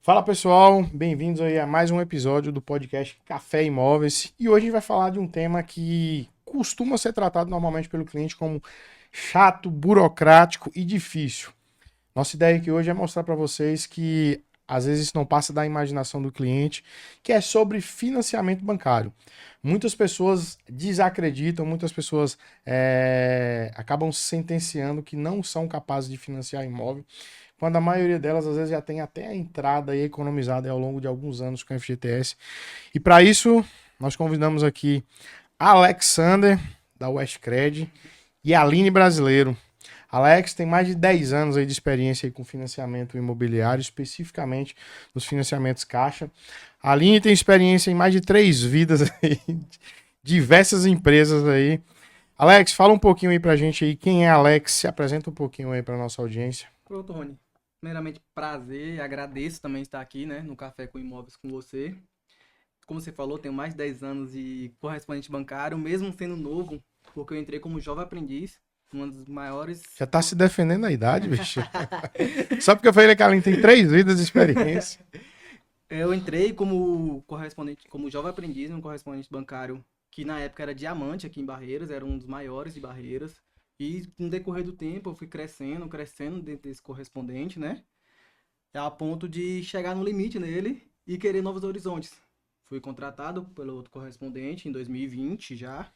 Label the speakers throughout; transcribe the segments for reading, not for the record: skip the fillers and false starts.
Speaker 1: Fala pessoal, bem-vindos aí a mais um episódio do podcast Café Imóveis. E hoje a gente vai falar de um tema que costuma ser tratado normalmente pelo cliente como chato, burocrático e difícil. Nossa ideia aqui hoje é mostrar para vocês que às vezes isso não passa da imaginação do cliente, que é sobre financiamento bancário. Muitas pessoas desacreditam, muitas pessoas acabam sentenciando que não são capazes de financiar imóvel, quando a maioria delas às vezes já tem até a entrada aí economizada aí ao longo de alguns anos com a FGTS. E para isso, nós convidamos aqui Alexander, da Westcred, e Aline Brasileiro. Alex tem mais de 10 anos aí de experiência aí com financiamento imobiliário, especificamente nos financiamentos Caixa. A Aline tem experiência em mais de 3 vidas aí, diversas empresas aí. Alex, fala um pouquinho aí pra gente aí quem é Alex, se apresenta um pouquinho aí pra nossa audiência.
Speaker 2: Pronto, Rony. Primeiramente, prazer, agradeço também estar aqui, né, no Café com Imóveis com você. Como você falou, tenho mais de 10 anos de correspondente bancário, mesmo sendo novo, porque eu entrei como jovem aprendiz, uma das maiores.
Speaker 1: Já tá se defendendo a idade, bicho. Só porque eu falei que a Aline tem 3 vidas de experiência.
Speaker 2: Eu entrei como correspondente, como jovem aprendiz, um correspondente bancário que na época era diamante aqui em Barreiras, era um dos maiores de Barreiras. E no decorrer do tempo eu fui crescendo, crescendo dentro desse correspondente, né? A ponto de chegar no limite nele e querer novos horizontes. Fui contratado pelo outro correspondente em 2020 já.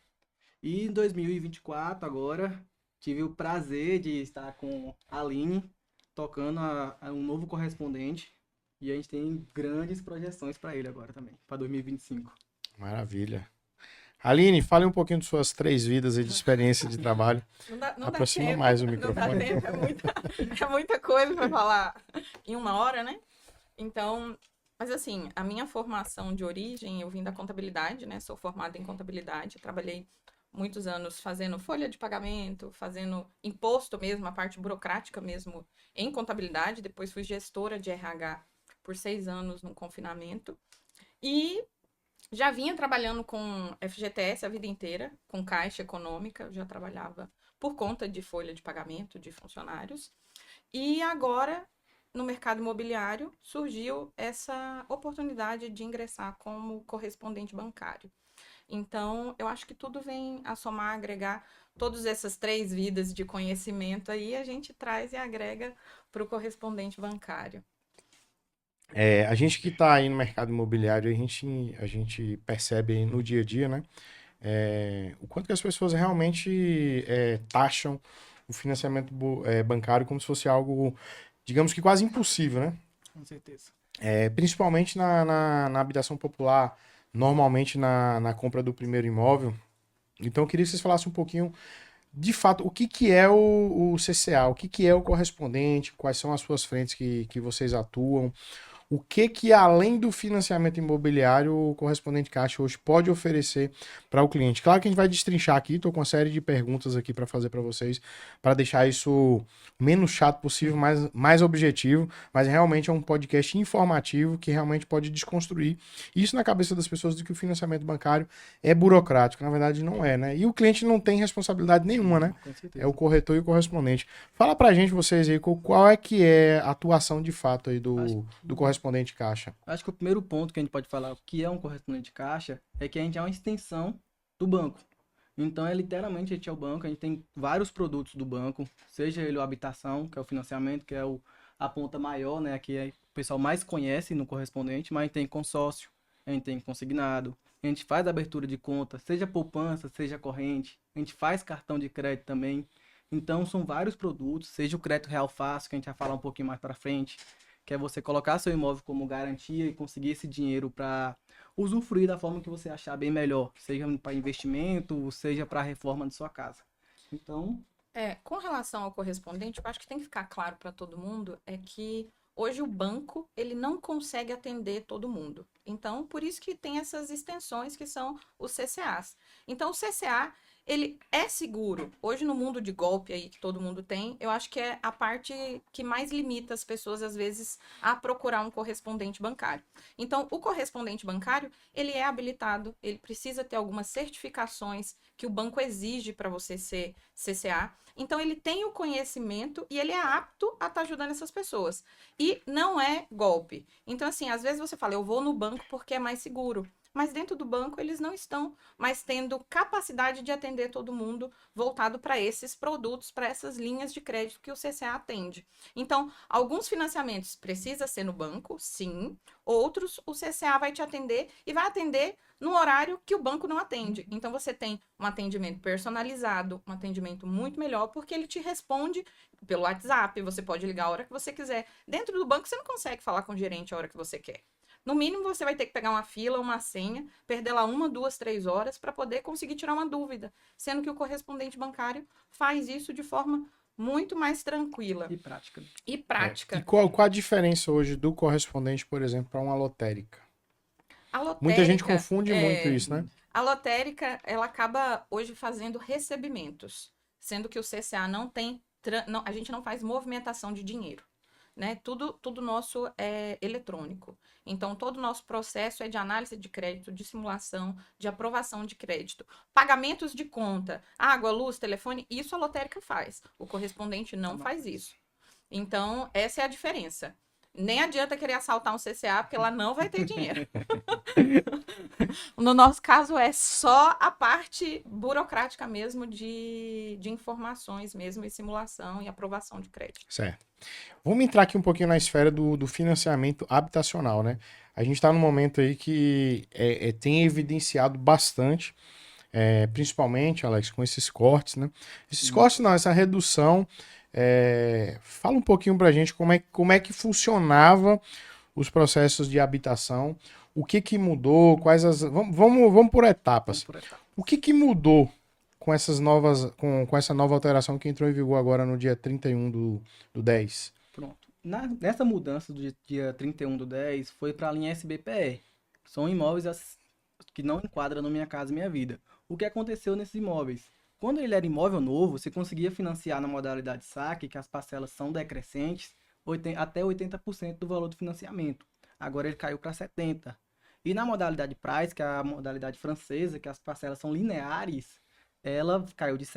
Speaker 2: E em 2024 agora tive o prazer de estar com a Aline tocando a um novo correspondente. E a gente tem grandes projeções para ele agora também, para 2025.
Speaker 1: Maravilha. Aline, fale um pouquinho de suas 3 vidas aí de experiência de trabalho.
Speaker 3: Não dá
Speaker 1: Aproxima
Speaker 3: tempo,
Speaker 1: mais o
Speaker 3: não dá
Speaker 1: microfone.
Speaker 3: tempo, é muita coisa para falar em uma hora, né? Então, mas assim, a minha formação de origem, eu vim da contabilidade, né? Sou formada em contabilidade, trabalhei muitos anos fazendo folha de pagamento, fazendo imposto mesmo, a parte burocrática mesmo em contabilidade, depois fui gestora de RH por 6 anos no confinamento. E já vinha trabalhando com FGTS a vida inteira, com Caixa Econômica, já trabalhava por conta de folha de pagamento de funcionários. E agora, no mercado imobiliário, surgiu essa oportunidade de ingressar como correspondente bancário. Então, eu acho que tudo vem a somar, agregar todas essas 3 vidas de conhecimento aí, a gente traz e agrega para o correspondente bancário.
Speaker 1: A gente que está aí no mercado imobiliário, a gente percebe aí no dia a dia, né? O quanto que as pessoas realmente taxam o financiamento bancário como se fosse algo, digamos que quase impossível, né?
Speaker 2: Com certeza.
Speaker 1: Principalmente na habitação popular, normalmente na compra do primeiro imóvel. Então, eu queria que vocês falassem um pouquinho, de fato, o que, que é o CCA, o que, que é o correspondente, quais são as suas frentes que vocês atuam, o que que além do financiamento imobiliário o correspondente caixa hoje pode oferecer para o cliente? Claro que a gente vai destrinchar aqui, estou com uma série de perguntas aqui para fazer para vocês, para deixar isso o menos chato possível, mais objetivo, mas realmente é um podcast informativo que realmente pode desconstruir isso na cabeça das pessoas de que o financiamento bancário é burocrático. Na verdade, não é, né? E o cliente não tem responsabilidade nenhuma, né?
Speaker 2: Com
Speaker 1: É o
Speaker 2: certeza.
Speaker 1: corretor e o correspondente. Fala pra gente, vocês aí, qual é que é a atuação de fato aí
Speaker 2: Acho
Speaker 1: do
Speaker 2: que,
Speaker 1: correspondente caixa.
Speaker 2: acho que o primeiro ponto que a gente pode falar o que é um correspondente caixa é que a gente é uma extensão do banco. Então, é literalmente, a gente é o banco, a gente tem vários produtos do banco, seja ele o habitação, que é o financiamento, que é a ponta maior, né, que o pessoal mais conhece no correspondente, mas a gente tem consórcio, a gente tem consignado, a gente faz abertura de conta, seja poupança, seja corrente, a gente faz cartão de crédito também. Então, são vários produtos, seja o crédito real fácil, que a gente vai falar um pouquinho mais para frente, que é você colocar seu imóvel como garantia e conseguir esse dinheiro para usufruir da forma que você achar bem melhor, seja para investimento, seja para a reforma de sua casa. Então,
Speaker 3: Com relação ao correspondente, eu acho que tem que ficar claro para todo mundo é que hoje o banco ele não consegue atender todo mundo. Então, por isso que tem essas extensões que são os CCAs. Então, o CCA ele é seguro. Hoje, no mundo de golpe aí que todo mundo tem, eu acho que é a parte que mais limita as pessoas, às vezes, a procurar um correspondente bancário. Então, o correspondente bancário, ele é habilitado, ele precisa ter algumas certificações que o banco exige para você ser CCA. Então, ele tem o conhecimento e ele é apto a estar ajudando essas pessoas. E não é golpe. Então, assim, às vezes você fala, eu vou no banco porque é mais seguro. Mas dentro do banco, eles não estão mais tendo capacidade de atender todo mundo voltado para esses produtos, para essas linhas de crédito que o CCA atende. Então, alguns financiamentos precisa ser no banco, sim. Outros, o CCA vai te atender e vai atender no horário que o banco não atende. Então, você tem um atendimento personalizado, um atendimento muito melhor, porque ele te responde pelo WhatsApp, você pode ligar a hora que você quiser. Dentro do banco, você não consegue falar com o gerente a hora que você quer. No mínimo, você vai ter que pegar uma fila, uma senha, perder lá 1, 2, 3 horas para poder conseguir tirar uma dúvida. Sendo que o correspondente bancário faz isso de forma muito mais tranquila
Speaker 2: E prática.
Speaker 3: e prática.
Speaker 1: E qual a diferença hoje do correspondente, por exemplo, para uma lotérica?
Speaker 3: A lotérica,
Speaker 1: Muita gente confunde muito isso, né?
Speaker 3: A lotérica, ela acaba hoje fazendo recebimentos, sendo que o CCA não tem, a gente não faz movimentação de dinheiro. Né? Tudo nosso é eletrônico. Então, todo o nosso processo é de análise de crédito, de simulação, de aprovação de crédito. Pagamentos de conta, água, luz, telefone, isso a lotérica faz. O correspondente não faz isso. Então, essa é a diferença. Nem adianta querer assaltar um CCA, porque lá não vai ter dinheiro. No nosso caso, é só a parte burocrática mesmo de informações mesmo, e simulação e aprovação de crédito.
Speaker 1: Certo. Vamos entrar aqui um pouquinho na esfera do financiamento habitacional, né? A gente está num momento aí que tem evidenciado bastante, principalmente, Alex, com esses cortes, né? Esses cortes não, essa redução. Fala um pouquinho pra gente como é que funcionava os processos de habitação, o que mudou, vamos por etapas. O que mudou com essas novas, com essa nova alteração que entrou em vigor agora no dia 31 do 10?
Speaker 2: Pronto. Nessa mudança do dia 31 do 10, foi para a linha SBPE. São imóveis que não enquadram no Minha Casa Minha Vida. O que aconteceu nesses imóveis? Quando ele era imóvel novo, você conseguia financiar na modalidade saque, que as parcelas são decrescentes, até 80% do valor do financiamento. Agora ele caiu para 70%. E na modalidade Price, que é a modalidade francesa, que as parcelas são lineares, ela caiu de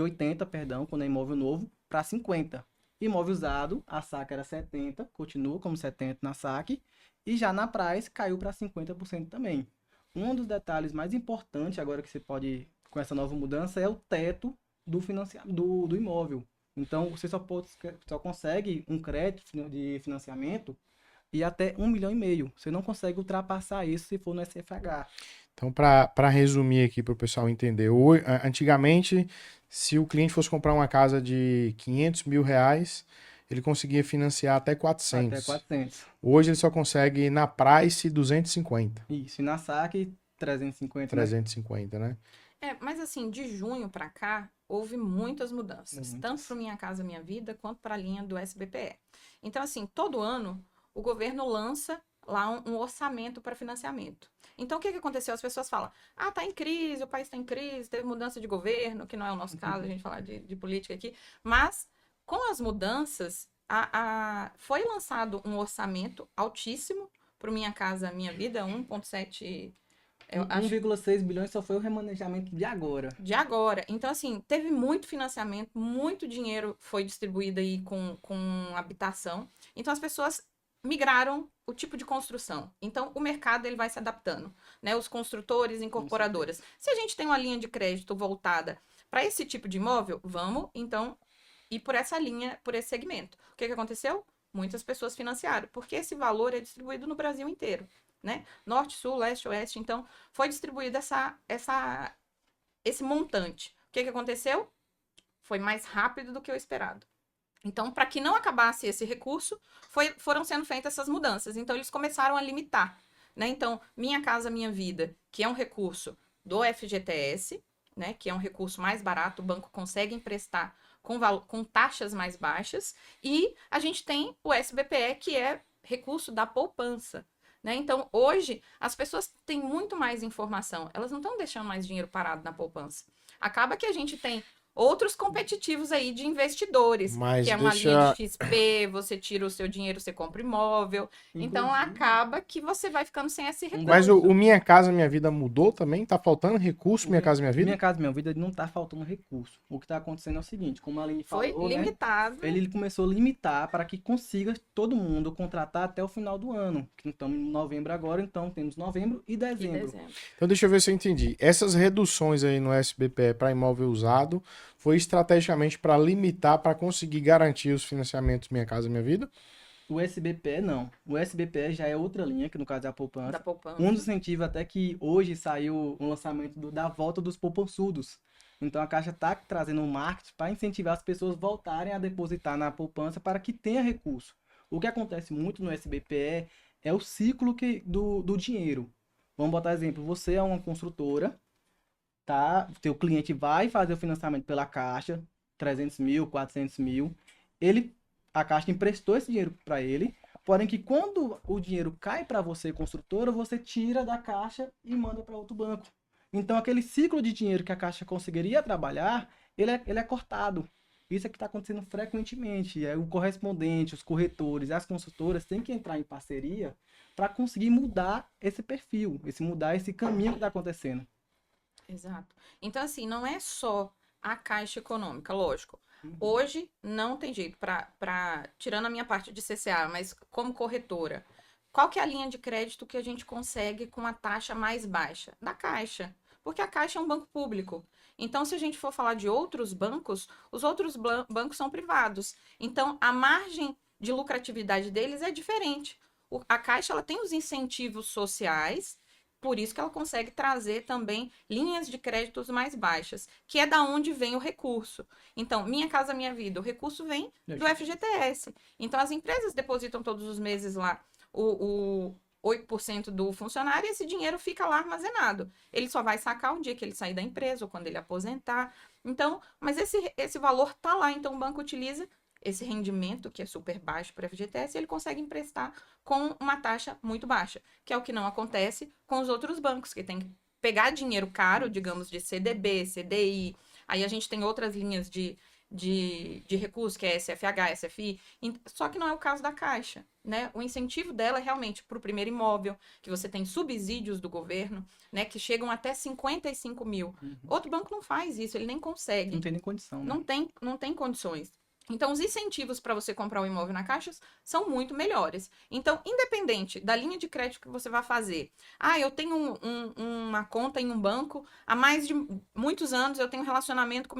Speaker 2: 80, perdão, quando é imóvel novo, para 50. Imóvel usado, a saque era 70, continua como 70 na saque, e já na Price caiu para 50% também. Um dos detalhes mais importantes agora que você pode, com essa nova mudança, é o teto do imóvel. Então, você só consegue um crédito de financiamento e até 1,5 milhão. Você não consegue ultrapassar isso se for no SFH.
Speaker 1: Então, para resumir aqui para o pessoal entender, antigamente, se o cliente fosse comprar uma casa de 500 mil reais, ele conseguia financiar até 400.
Speaker 2: Até 400.
Speaker 1: Hoje ele só consegue na Price 250.
Speaker 2: Isso, e na saque 350.
Speaker 1: 350, né?
Speaker 3: Mas assim, de junho para cá, houve muitas mudanças.
Speaker 2: Muitas.
Speaker 3: Tanto para Minha Casa Minha Vida, quanto para a linha do SBPE. Então, assim, todo ano, o governo lança lá um orçamento para financiamento. Então, o que aconteceu? As pessoas falam, tá em crise, o país está em crise, teve mudança de governo, que não é o nosso caso, a gente falar de política aqui. Mas, com as mudanças, foi lançado um orçamento altíssimo para Minha Casa Minha Vida, 1,7...
Speaker 2: 1,6 bilhões só foi o remanejamento de agora.
Speaker 3: Então, assim, teve muito financiamento, muito dinheiro foi distribuído aí com habitação. Então, as pessoas migraram o tipo de construção. Então, o mercado ele vai se adaptando, né? Os construtores, incorporadoras. Se a gente tem uma linha de crédito voltada para esse tipo de imóvel, vamos, então, ir por essa linha, por esse segmento. O que aconteceu? Muitas pessoas financiaram, porque esse valor é distribuído no Brasil inteiro, né? Norte, sul, leste, oeste. Então, foi distribuído esse montante. O que aconteceu? Foi mais rápido do que o esperado. Então, para que não acabasse esse recurso, foram sendo feitas essas mudanças. Então, eles começaram a limitar, né? Então, Minha Casa Minha Vida, que é um recurso do FGTS, né? Que é um recurso mais barato, o banco consegue emprestar com taxas mais baixas. E a gente tem o SBPE, que é recurso da poupança, né? Então, hoje, as pessoas têm muito mais informação. Elas não estão deixando mais dinheiro parado na poupança. Acaba que a gente tem outros competitivos aí de investidores,
Speaker 1: Mas
Speaker 3: que é uma linha
Speaker 1: deixa.
Speaker 3: de XP, você tira o seu dinheiro, você compra imóvel. Então,
Speaker 2: Inclusive,
Speaker 3: acaba que você vai ficando sem esse recurso.
Speaker 1: Mas o Minha Casa Minha Vida mudou também? Tá faltando recurso Minha Casa Minha Vida?
Speaker 2: Minha Casa Minha Vida não tá faltando recurso. O que tá acontecendo é o seguinte, como a Aline
Speaker 3: Foi
Speaker 2: falou, né?
Speaker 3: limitado.
Speaker 2: Ele começou a limitar para que consiga todo mundo contratar até o final do ano. Que estamos em novembro agora, então temos novembro e
Speaker 3: Em
Speaker 2: dezembro.
Speaker 3: dezembro.
Speaker 1: Então deixa eu ver se eu entendi. Essas reduções aí no SBPE para imóvel usado foi estrategicamente para limitar, para conseguir garantir os financiamentos Minha Casa Minha Vida?
Speaker 2: O SBPE não. O SBPE já é outra linha, que no caso é a poupança.
Speaker 3: Da poupança.
Speaker 2: Um dos incentivos até que hoje saiu um lançamento da volta dos poupançudos. Então a Caixa está trazendo um marketing para incentivar as pessoas voltarem a depositar na poupança para que tenha recurso. O que acontece muito no SBPE é o ciclo do dinheiro. Vamos botar exemplo, você é uma construtora, tá? Teu cliente vai fazer o financiamento pela Caixa, 300 mil, 400 mil. A Caixa emprestou esse dinheiro para ele, porém que quando o dinheiro cai para você, construtora, você tira da Caixa e manda para outro banco. Então, aquele ciclo de dinheiro que a Caixa conseguiria trabalhar, ele é cortado. Isso é que está acontecendo frequentemente. O correspondente, os corretores, as consultoras têm que entrar em parceria para conseguir mudar esse perfil, mudar esse caminho que está acontecendo.
Speaker 3: Exato. Então, assim, não é só a Caixa Econômica, lógico. Hoje não tem jeito tirando a minha parte de CCA, mas como corretora, qual que é a linha de crédito que a gente consegue com a taxa mais baixa? Da Caixa. Porque a Caixa é um banco público. Então, se a gente for falar de outros bancos, os outros bancos são privados. Então, a margem de lucratividade deles é diferente. A Caixa ela tem os incentivos sociais, por isso que ela consegue trazer também linhas de créditos mais baixas, que é da onde vem o recurso. Então, Minha Casa Minha Vida, o recurso vem do FGTS. Então, as empresas depositam todos os meses lá o 8% do funcionário e esse dinheiro fica lá armazenado. Ele só vai sacar o dia que ele sair da empresa ou quando ele aposentar. Então, mas esse valor tá lá, então o banco utiliza esse rendimento, que é super baixo para o FGTS, ele consegue emprestar com uma taxa muito baixa, que é o que não acontece com os outros bancos, que tem que pegar dinheiro caro, digamos, de CDB, CDI, aí a gente tem outras linhas de recurso, que é SFH, SFI, só que não é o caso da Caixa, né? O incentivo dela é realmente para o primeiro imóvel, que você tem subsídios do governo, né, que chegam até 55 mil. Outro banco não faz isso, ele nem consegue.
Speaker 2: Não tem nem condição, né?
Speaker 3: Não tem condições. Então, os incentivos para você comprar um imóvel na Caixa são muito melhores. Então, independente da linha de crédito que você vai fazer, eu tenho uma conta em um banco há mais de muitos anos, eu tenho um relacionamento com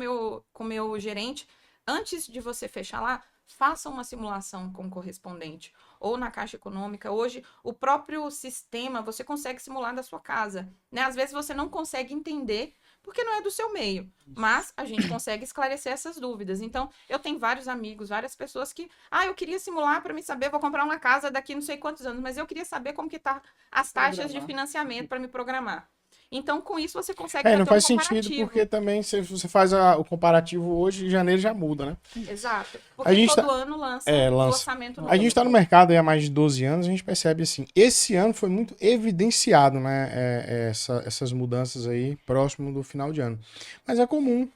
Speaker 3: o meu gerente. Antes de você fechar lá, faça uma simulação com o correspondente ou na Caixa Econômica. Hoje, o próprio sistema você consegue simular da sua casa, né? Às vezes você não consegue entender porque não é do seu meio, mas a gente consegue esclarecer essas dúvidas. Então, eu tenho vários amigos, várias pessoas que, eu queria simular para me saber, vou comprar uma casa daqui não sei quantos anos, mas eu queria saber como que tá as taxas de financiamento para me programar. Então, com isso, você consegue
Speaker 1: Não
Speaker 3: ter
Speaker 1: faz
Speaker 3: um
Speaker 1: sentido,
Speaker 3: comparativo.
Speaker 1: porque também se você faz o comparativo hoje, em janeiro já muda, né?
Speaker 3: Exato. Porque todo ano lança o orçamento novo.
Speaker 1: A gente está no mercado há mais de 12 anos, a gente percebe assim, esse ano foi muito evidenciado, né, essas mudanças aí próximo do final de ano. Mas é comum.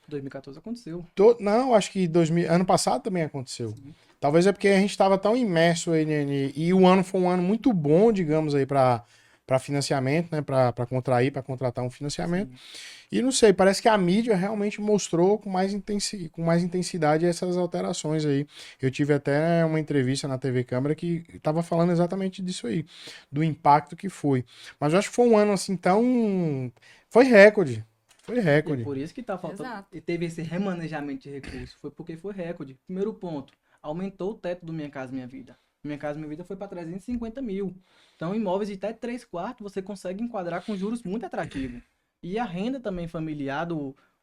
Speaker 2: 2014 aconteceu.
Speaker 1: Não, acho que ano passado também aconteceu.
Speaker 2: Sim.
Speaker 1: Talvez é porque a gente estava tão imerso aí, e o ano foi um ano muito bom, digamos aí, para financiamento, né, para contratar um financiamento. Sim. E não sei, parece que a mídia realmente mostrou com mais intensidade essas alterações aí. Eu tive até uma entrevista na TV Câmara que estava falando exatamente disso aí, do impacto que foi. Mas eu acho que foi um ano assim tão... Foi recorde. Foi recorde.
Speaker 2: E por isso que tá faltando. Exato. E teve esse remanejamento de recursos. Foi porque foi recorde. Primeiro ponto, aumentou o teto do Minha Casa Minha Vida. Minha Casa Minha Vida foi para 350 mil. Então, imóveis de até 3 quartos você consegue enquadrar com juros muito atrativos. E a renda também familiar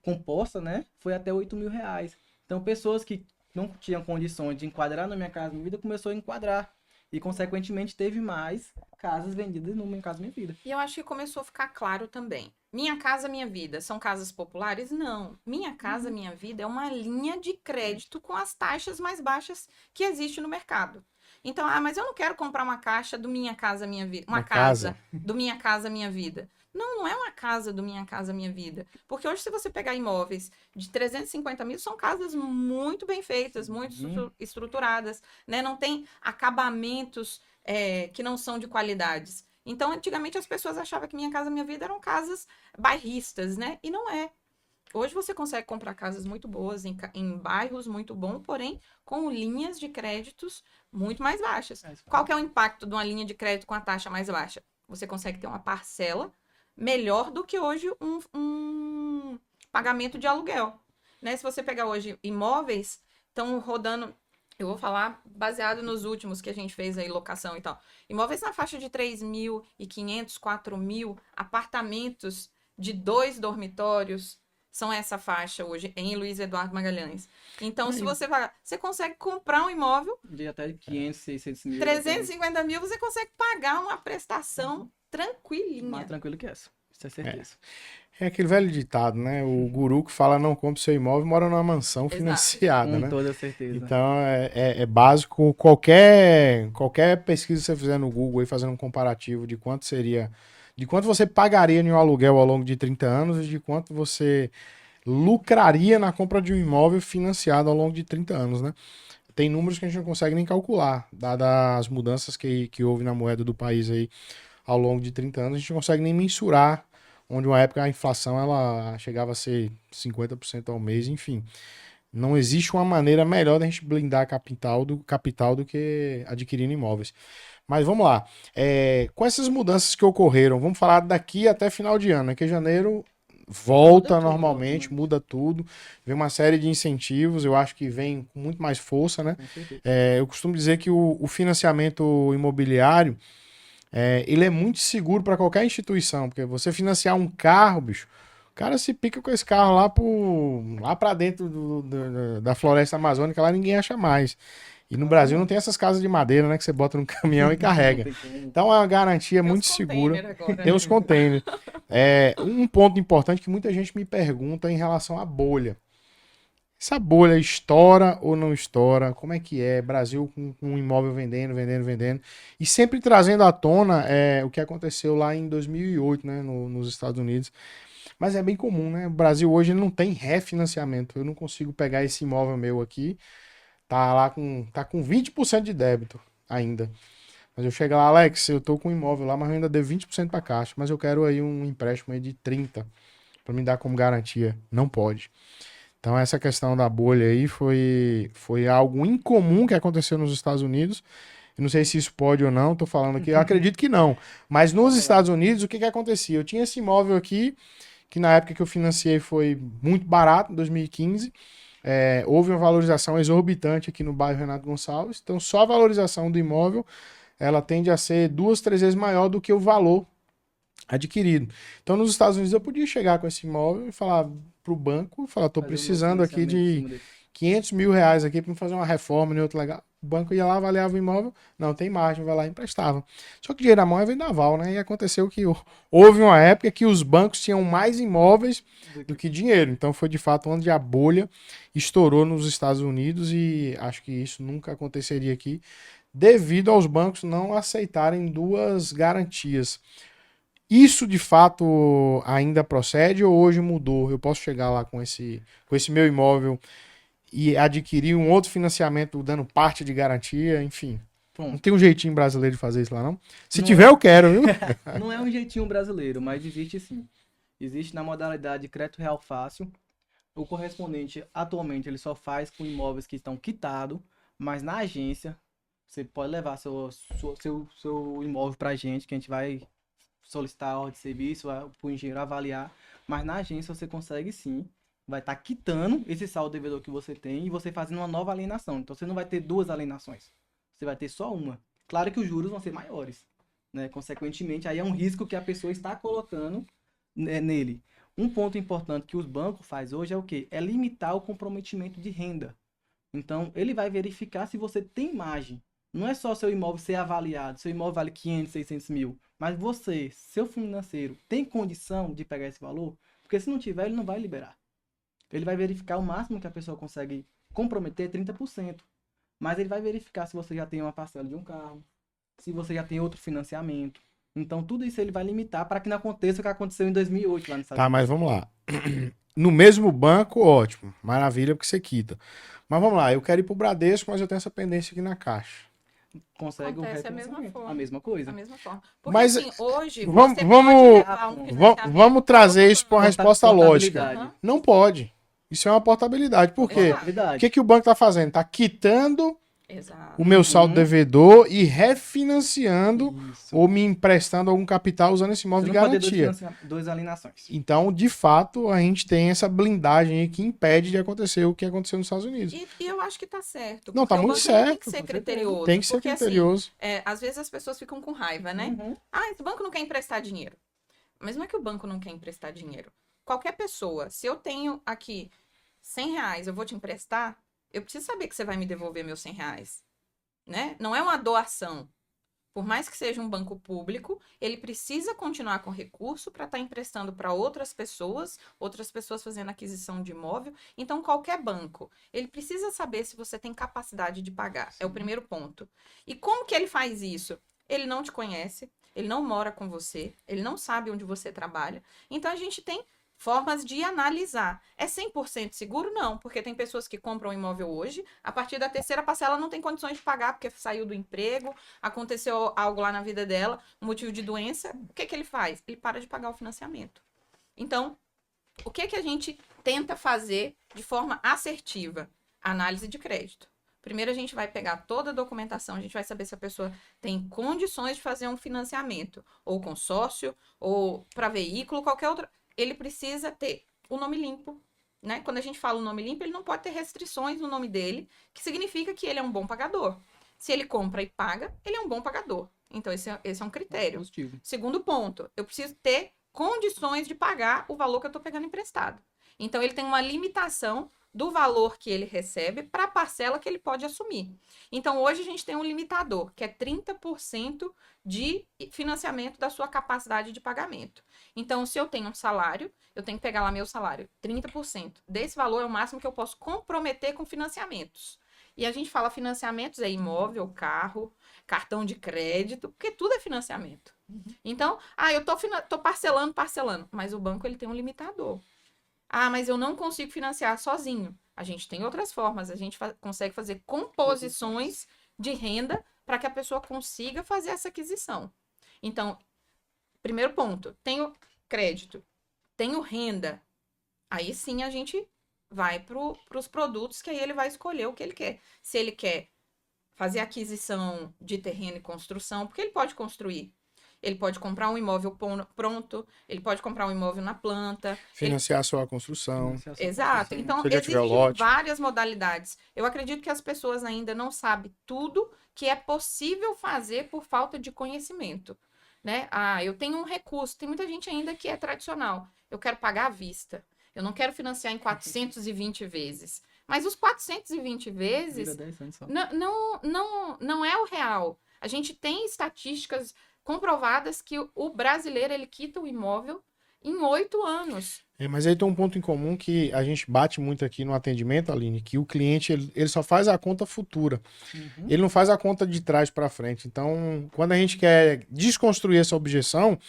Speaker 2: composta, né, foi até 8 mil reais. Então, pessoas que não tinham condições de enquadrar no Minha Casa Minha Vida começou a enquadrar. E, consequentemente, teve mais casas vendidas no Minha Casa Minha Vida.
Speaker 3: E eu acho que começou a ficar claro também. Minha Casa Minha Vida são casas populares? Não. Minha Casa Minha Vida é uma linha de crédito com as taxas mais baixas que existe no mercado. Então, mas eu não quero comprar uma caixa do Minha Casa Minha Vida. Uma
Speaker 1: Uma
Speaker 3: casa
Speaker 1: casa.
Speaker 3: do Minha Casa Minha Vida. Não, não é uma casa do Minha Casa Minha Vida. Porque hoje, se você pegar imóveis de 350 mil, são casas muito bem feitas, muito estruturadas, né? Não tem acabamentos que não são de qualidades. Então, antigamente, as pessoas achavam que Minha Casa Minha Vida eram casas bairristas, né? E não é. Hoje você consegue comprar casas muito boas em bairros muito bons, porém com linhas de créditos muito mais baixas. Qual que é o impacto de uma linha de crédito com a taxa mais baixa? Você consegue ter uma parcela melhor do que hoje um pagamento de aluguel. Né? Se você pegar hoje imóveis, estão rodando, eu vou falar baseado nos últimos que a gente fez aí, locação e tal. Imóveis na faixa de 3.500, 4.000, apartamentos de 2 dormitórios, são essa faixa hoje em Luiz Eduardo Magalhães. Então, se você vai, você consegue comprar um imóvel
Speaker 2: De até 500, 600 mil.
Speaker 3: 350 mil, você consegue pagar uma prestação tranquilinha.
Speaker 2: Mais tranquilo que essa. Isso é certeza.
Speaker 1: É aquele velho ditado, né? O guru que fala não compre seu imóvel mora numa mansão
Speaker 3: Exato.
Speaker 1: financiada,
Speaker 2: Com
Speaker 1: né?
Speaker 2: toda certeza.
Speaker 1: Então é básico. Qualquer pesquisa que você fizer no Google aí fazendo um comparativo de quanto seria, de quanto você pagaria em um aluguel ao longo de 30 anos e de quanto você lucraria na compra de um imóvel financiado ao longo de 30 anos, né? Tem números que a gente não consegue nem calcular, dadas as mudanças que houve na moeda do país aí ao longo de 30 anos, a gente não consegue nem mensurar, onde uma época a inflação ela chegava a ser 50% ao mês, enfim. Não existe uma maneira melhor da gente blindar capital do que adquirindo imóveis. Mas vamos lá. Com essas mudanças que ocorreram, vamos falar daqui até final de ano, né? Que janeiro volta
Speaker 2: Muda tudo,
Speaker 1: normalmente, muda tudo. Vem uma série de incentivos, eu acho que vem com muito mais força, né?
Speaker 2: Com certeza.
Speaker 1: Eu costumo dizer que o financiamento imobiliário, ele é muito seguro para qualquer instituição, porque você financiar um carro, bicho, o cara se pica com esse carro lá para dentro da floresta amazônica, lá ninguém acha mais. E no Brasil não tem essas casas de madeira, né, que você bota no caminhão e carrega.
Speaker 2: Não tem como.
Speaker 1: Então é uma garantia
Speaker 3: Tem
Speaker 1: muito
Speaker 3: os
Speaker 1: segura.
Speaker 3: container agora,
Speaker 1: Tem
Speaker 3: né?
Speaker 1: os containers. Um ponto importante que muita gente me pergunta em relação à bolha. Essa bolha estoura ou não estoura? Como é que é? Brasil com um imóvel vendendo. E sempre trazendo à tona o que aconteceu lá em 2008, né, nos Estados Unidos. Mas é bem comum, né? O Brasil hoje não tem refinanciamento. Eu não consigo pegar esse imóvel meu aqui, tá com 20% de débito ainda. Mas eu chego lá, Alex, eu tô com um imóvel lá, mas eu ainda devo 20% para Caixa, mas eu quero aí um empréstimo aí de 30 para me dar como garantia. Não pode. Então essa questão da bolha aí foi algo incomum que aconteceu nos Estados Unidos. Eu não sei se isso pode ou não, tô falando aqui, eu acredito que não. Mas nos Estados Unidos, o que acontecia? Eu tinha esse imóvel aqui, que na época que eu financiei foi muito barato, em 2015. Houve uma valorização exorbitante aqui no bairro Renato Gonçalves. Então só a valorização do imóvel, ela tende a ser 2, 3 vezes maior do que o valor adquirido. Então, nos Estados Unidos, eu podia chegar com esse imóvel e falar pro banco, tô precisando aqui de 500 mil reais aqui para fazer uma reforma em outro lugar. O banco ia lá, avaliava o imóvel, não tem margem, vai lá e emprestava. Só que dinheiro na mão é vendaval, né? E aconteceu que houve uma época que os bancos tinham mais imóveis do que dinheiro. Então, foi de fato onde a bolha estourou nos Estados Unidos e acho que isso nunca aconteceria aqui, devido aos bancos não aceitarem duas garantias. Isso de fato ainda procede ou hoje mudou? Eu posso chegar lá com esse meu imóvel e adquirir um outro financiamento dando parte de garantia, enfim.
Speaker 2: Pronto.
Speaker 1: Não tem um jeitinho brasileiro de fazer isso lá, não? Se
Speaker 2: Não
Speaker 1: tiver, eu quero, viu?
Speaker 2: Não é um jeitinho brasileiro, mas existe sim. Existe na modalidade de crédito real fácil. O correspondente, atualmente, ele só faz com imóveis que estão quitados, mas na agência, você pode levar seu imóvel pra gente, que a gente vai solicitar a ordem de serviço, para o engenheiro avaliar, mas na agência você consegue sim, vai estar quitando esse saldo devedor que você tem e você fazendo uma nova alienação. Então você não vai ter duas alienações, você vai ter só uma. Claro que os juros vão ser maiores, né? Consequentemente, aí é um risco que a pessoa está colocando nele. Um ponto importante que os bancos fazem hoje é o quê? É limitar o comprometimento de renda. Então, ele vai verificar se você tem margem. Não é só seu imóvel ser avaliado, seu imóvel vale 500, 600 mil, mas você, seu financeiro, tem condição de pegar esse valor? Porque se não tiver, ele não vai liberar. Ele vai verificar o máximo que a pessoa consegue comprometer 30%. Mas ele vai verificar se você já tem uma parcela de um carro, se você já tem outro financiamento. Então, tudo isso ele vai limitar para que não aconteça o que aconteceu em 2008 lá nos Estados
Speaker 1: Tá, mas vamos lá. No mesmo banco, ótimo. Maravilha, porque você quita. Mas vamos lá, eu quero ir pro Bradesco, mas eu tenho essa pendência aqui na Caixa.
Speaker 2: Consegue
Speaker 3: Acontece
Speaker 2: um
Speaker 3: a mesma
Speaker 2: refinanciamento.
Speaker 3: forma.
Speaker 2: A mesma coisa.
Speaker 3: Da mesma forma. Porque
Speaker 1: Mas,
Speaker 3: assim, hoje
Speaker 1: vamos-
Speaker 3: você
Speaker 1: vamos-
Speaker 3: pode levar um financiamento
Speaker 1: Vamos trazer isso para uma resposta lógica.
Speaker 2: Portabilidade.
Speaker 1: Não pode. Isso é uma portabilidade. Por quê?
Speaker 3: Exato.
Speaker 1: O
Speaker 2: Portabilidade.
Speaker 1: que o banco tá fazendo? Tá quitando
Speaker 3: Exato.
Speaker 1: o meu saldo
Speaker 2: Uhum.
Speaker 1: devedor e refinanciando
Speaker 2: Isso.
Speaker 1: ou me emprestando algum capital usando esse imóvel
Speaker 2: Você
Speaker 1: de
Speaker 2: não pode ter
Speaker 1: garantia.
Speaker 2: duas alienações.
Speaker 1: Então, de fato, a gente tem essa blindagem aí que impede de acontecer o que aconteceu nos Estados Unidos.
Speaker 3: E eu acho que tá certo.
Speaker 1: Não, tá
Speaker 3: porque o
Speaker 1: muito
Speaker 3: banco ele tem
Speaker 1: certo,
Speaker 3: que ser
Speaker 2: com certeza.
Speaker 3: criterioso.
Speaker 1: Tem que ser
Speaker 3: porque,
Speaker 1: criterioso.
Speaker 3: Assim, às vezes as pessoas ficam com raiva, né?
Speaker 2: Uhum.
Speaker 3: Ah, esse banco não quer emprestar dinheiro. Mas não é que o banco não quer emprestar dinheiro. Qualquer pessoa, se eu tenho aqui R$100, eu vou te emprestar, eu preciso saber que você vai me devolver meus R$100, né? Não é uma doação. Por mais que seja um banco público, ele precisa continuar com recurso para estar emprestando para outras pessoas fazendo aquisição de imóvel. Então, qualquer banco, ele precisa saber se você tem capacidade de pagar. É o primeiro ponto. E como que ele faz isso? Ele não te conhece, ele não mora com você, ele não sabe onde você trabalha. Então, a gente tem formas de analisar. É 100% seguro? Não, porque tem pessoas que compram um imóvel hoje, a partir da terceira parcela não tem condições de pagar, porque saiu do emprego, aconteceu algo lá na vida dela, um motivo de doença. O que ele faz? Ele para de pagar o financiamento. Então, o que a gente tenta fazer de forma assertiva? Análise de crédito. Primeiro a gente vai pegar toda a documentação, a gente vai saber se a pessoa tem condições de fazer um financiamento, ou consórcio, ou para veículo, qualquer outra. Ele precisa ter o nome limpo, né? Quando a gente fala o nome limpo, ele não pode ter restrições no nome dele, que significa que ele é um bom pagador. Se ele compra e paga, ele é um bom pagador. Então, esse é um critério.
Speaker 2: Positivo.
Speaker 3: Segundo ponto, eu preciso ter condições de pagar o valor que eu estou pegando emprestado. Então, ele tem uma limitação do valor que ele recebe para a parcela que ele pode assumir. Então, hoje a gente tem um limitador, que é 30% de financiamento da sua capacidade de pagamento. Então, se eu tenho um salário, eu tenho que pegar lá meu salário, 30%. Desse valor é o máximo que eu posso comprometer com financiamentos. E a gente fala financiamentos, é imóvel, carro, cartão de crédito, porque tudo é financiamento. Então, eu tô parcelando, mas o banco ele tem um limitador. Ah, mas eu não consigo financiar sozinho. A gente tem outras formas, a gente consegue fazer composições de renda para que a pessoa consiga fazer essa aquisição. Então, primeiro ponto, tenho crédito, tenho renda. Aí sim a gente vai para os produtos que aí ele vai escolher o que ele quer. Se ele quer fazer aquisição de terreno e construção, porque ele pode construir. Ele pode comprar um imóvel pronto, ele pode comprar um imóvel na planta.
Speaker 1: Financiar sua construção.
Speaker 3: Exato. Então,
Speaker 1: Se eu já tiver o
Speaker 3: existem
Speaker 1: lote.
Speaker 3: várias modalidades. Eu acredito que as pessoas ainda não sabem tudo que é possível fazer por falta de conhecimento, né? Ah, eu tenho um recurso. Tem muita gente ainda que é tradicional. Eu quero pagar à vista. Eu não quero financiar em 420 vezes. Mas os 420 vezes não é o real. A gente tem estatísticas comprovadas que o brasileiro ele quita o imóvel em 8 anos.
Speaker 1: Mas aí tem um ponto em comum que a gente bate muito aqui no atendimento, Aline, que o cliente ele só faz a conta futura.
Speaker 2: Uhum.
Speaker 1: Ele não faz a conta de trás para frente. Então, quando a gente quer desconstruir essa objeção,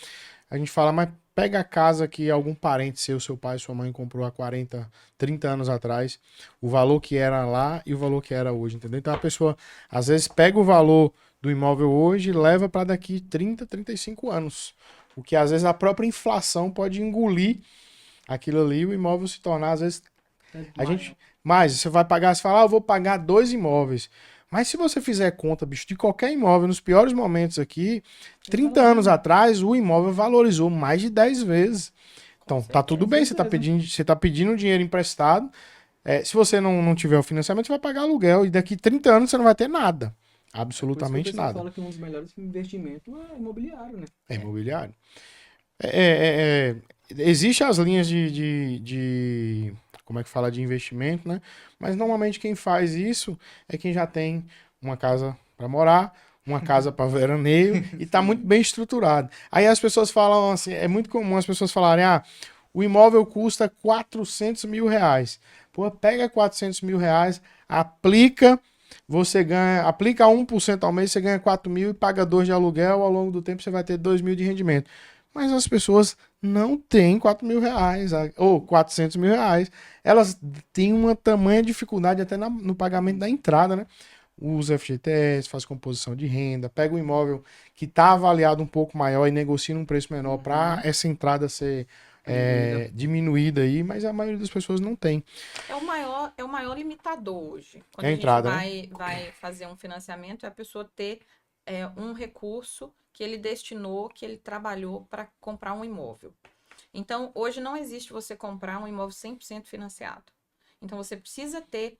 Speaker 1: a gente fala, mas pega a casa que algum parente seu pai, sua mãe comprou há 40, 30 anos atrás, o valor que era lá e o valor que era hoje, entendeu? Então a pessoa, às vezes, pega o valor do imóvel hoje e leva para daqui 30, 35 anos. O que, às vezes, a própria inflação pode engolir aquilo ali e o imóvel se tornar, às vezes, mas você vai pagar, você fala, eu vou pagar 2 imóveis. Mas se você fizer conta, bicho, de qualquer imóvel, nos piores momentos aqui, 30 anos atrás, o imóvel valorizou mais de 10 vezes. Então, tá tudo bem, você tá pedindo dinheiro emprestado. Se você não tiver o financiamento, você vai pagar aluguel. E daqui 30 anos você não vai ter nada. Absolutamente nada.
Speaker 2: Fala que um dos melhores investimentos é imobiliário, né?
Speaker 1: É imobiliário. Existem as linhas de como é que fala, de investimento, né? Mas normalmente quem faz isso é quem já tem uma casa para morar, uma casa para veraneio e tá muito bem estruturado. Aí as pessoas falam assim, é muito comum as pessoas falarem, o imóvel custa 400 mil reais. Pô, pega 400 mil reais, aplica você ganha, aplica 1% ao mês, você ganha 4 mil e paga 2 de aluguel, ao longo do tempo você vai ter 2 mil de rendimento. Mas as pessoas não têm 4 mil reais, ou 400 mil reais. Elas têm uma tamanha dificuldade até no pagamento da entrada, né? Usa FGTS, faz composição de renda, pega o imóvel que está avaliado um pouco maior e negocia num preço menor para essa entrada ser diminuída aí, mas a maioria das pessoas não tem.
Speaker 3: É o maior limitador hoje. Quando
Speaker 1: É a
Speaker 3: a gente
Speaker 1: entrada, né?
Speaker 3: vai fazer um financiamento, é a pessoa ter um recurso que ele destinou, que ele trabalhou para comprar um imóvel. Então, hoje não existe você comprar um imóvel 100% financiado. Então, você precisa ter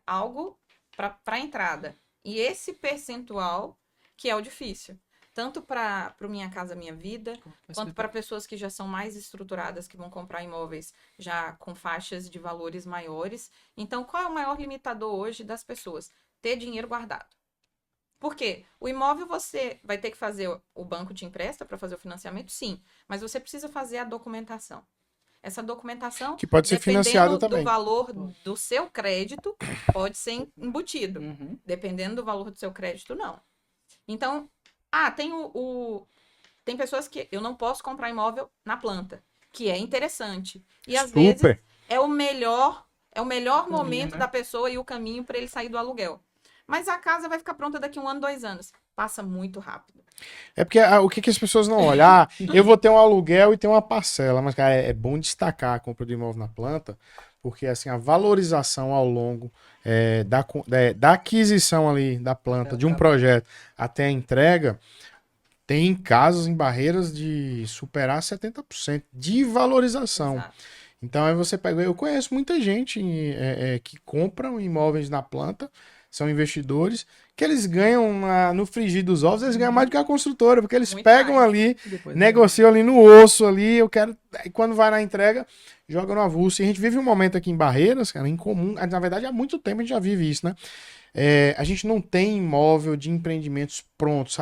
Speaker 3: algo para a entrada. E esse percentual que é o difícil. Tanto para o Minha Casa Minha Vida, quanto para pessoas que já são mais estruturadas, que vão comprar imóveis já com faixas de valores maiores. Então, qual é o maior limitador hoje das pessoas? Ter dinheiro guardado. Por quê? O imóvel você vai ter que fazer, o banco te empresta para fazer o financiamento? Sim, mas você precisa fazer a documentação. Essa documentação,
Speaker 1: Que pode ser financiada
Speaker 3: dependendo
Speaker 1: também.
Speaker 3: do valor do seu crédito, pode ser embutido.
Speaker 2: Uhum.
Speaker 3: Dependendo do valor do seu crédito, não. Então, tem pessoas que eu não posso comprar imóvel na planta, que é interessante. E às vezes é o melhor momento da pessoa e o caminho para ele sair do aluguel. Mas a casa vai ficar pronta daqui 1 ano, 2 anos. Passa muito rápido.
Speaker 1: É porque o que as pessoas não olham? Eu vou ter um aluguel e ter uma parcela, mas cara, é bom destacar a compra do imóvel na planta, porque assim, a valorização ao longo da aquisição ali da planta, de um projeto até a entrega, tem casos em barreiras de superar 70% de valorização.
Speaker 3: Exato.
Speaker 1: Então aí você pega, eu conheço muita gente que compram imóveis na planta, são investidores, que eles ganham no frigir dos ovos, eles ganham mais do que a construtora, porque eles
Speaker 3: Muito
Speaker 1: pegam
Speaker 3: mais.
Speaker 1: ali,
Speaker 2: Depois
Speaker 1: negociam ali no osso ali, e quando vai na entrega, joga no avulso. E a gente vive um momento aqui em Barreiras, cara, incomum, na verdade há muito tempo a gente já vive isso, né? A gente não tem imóvel de empreendimentos prontos,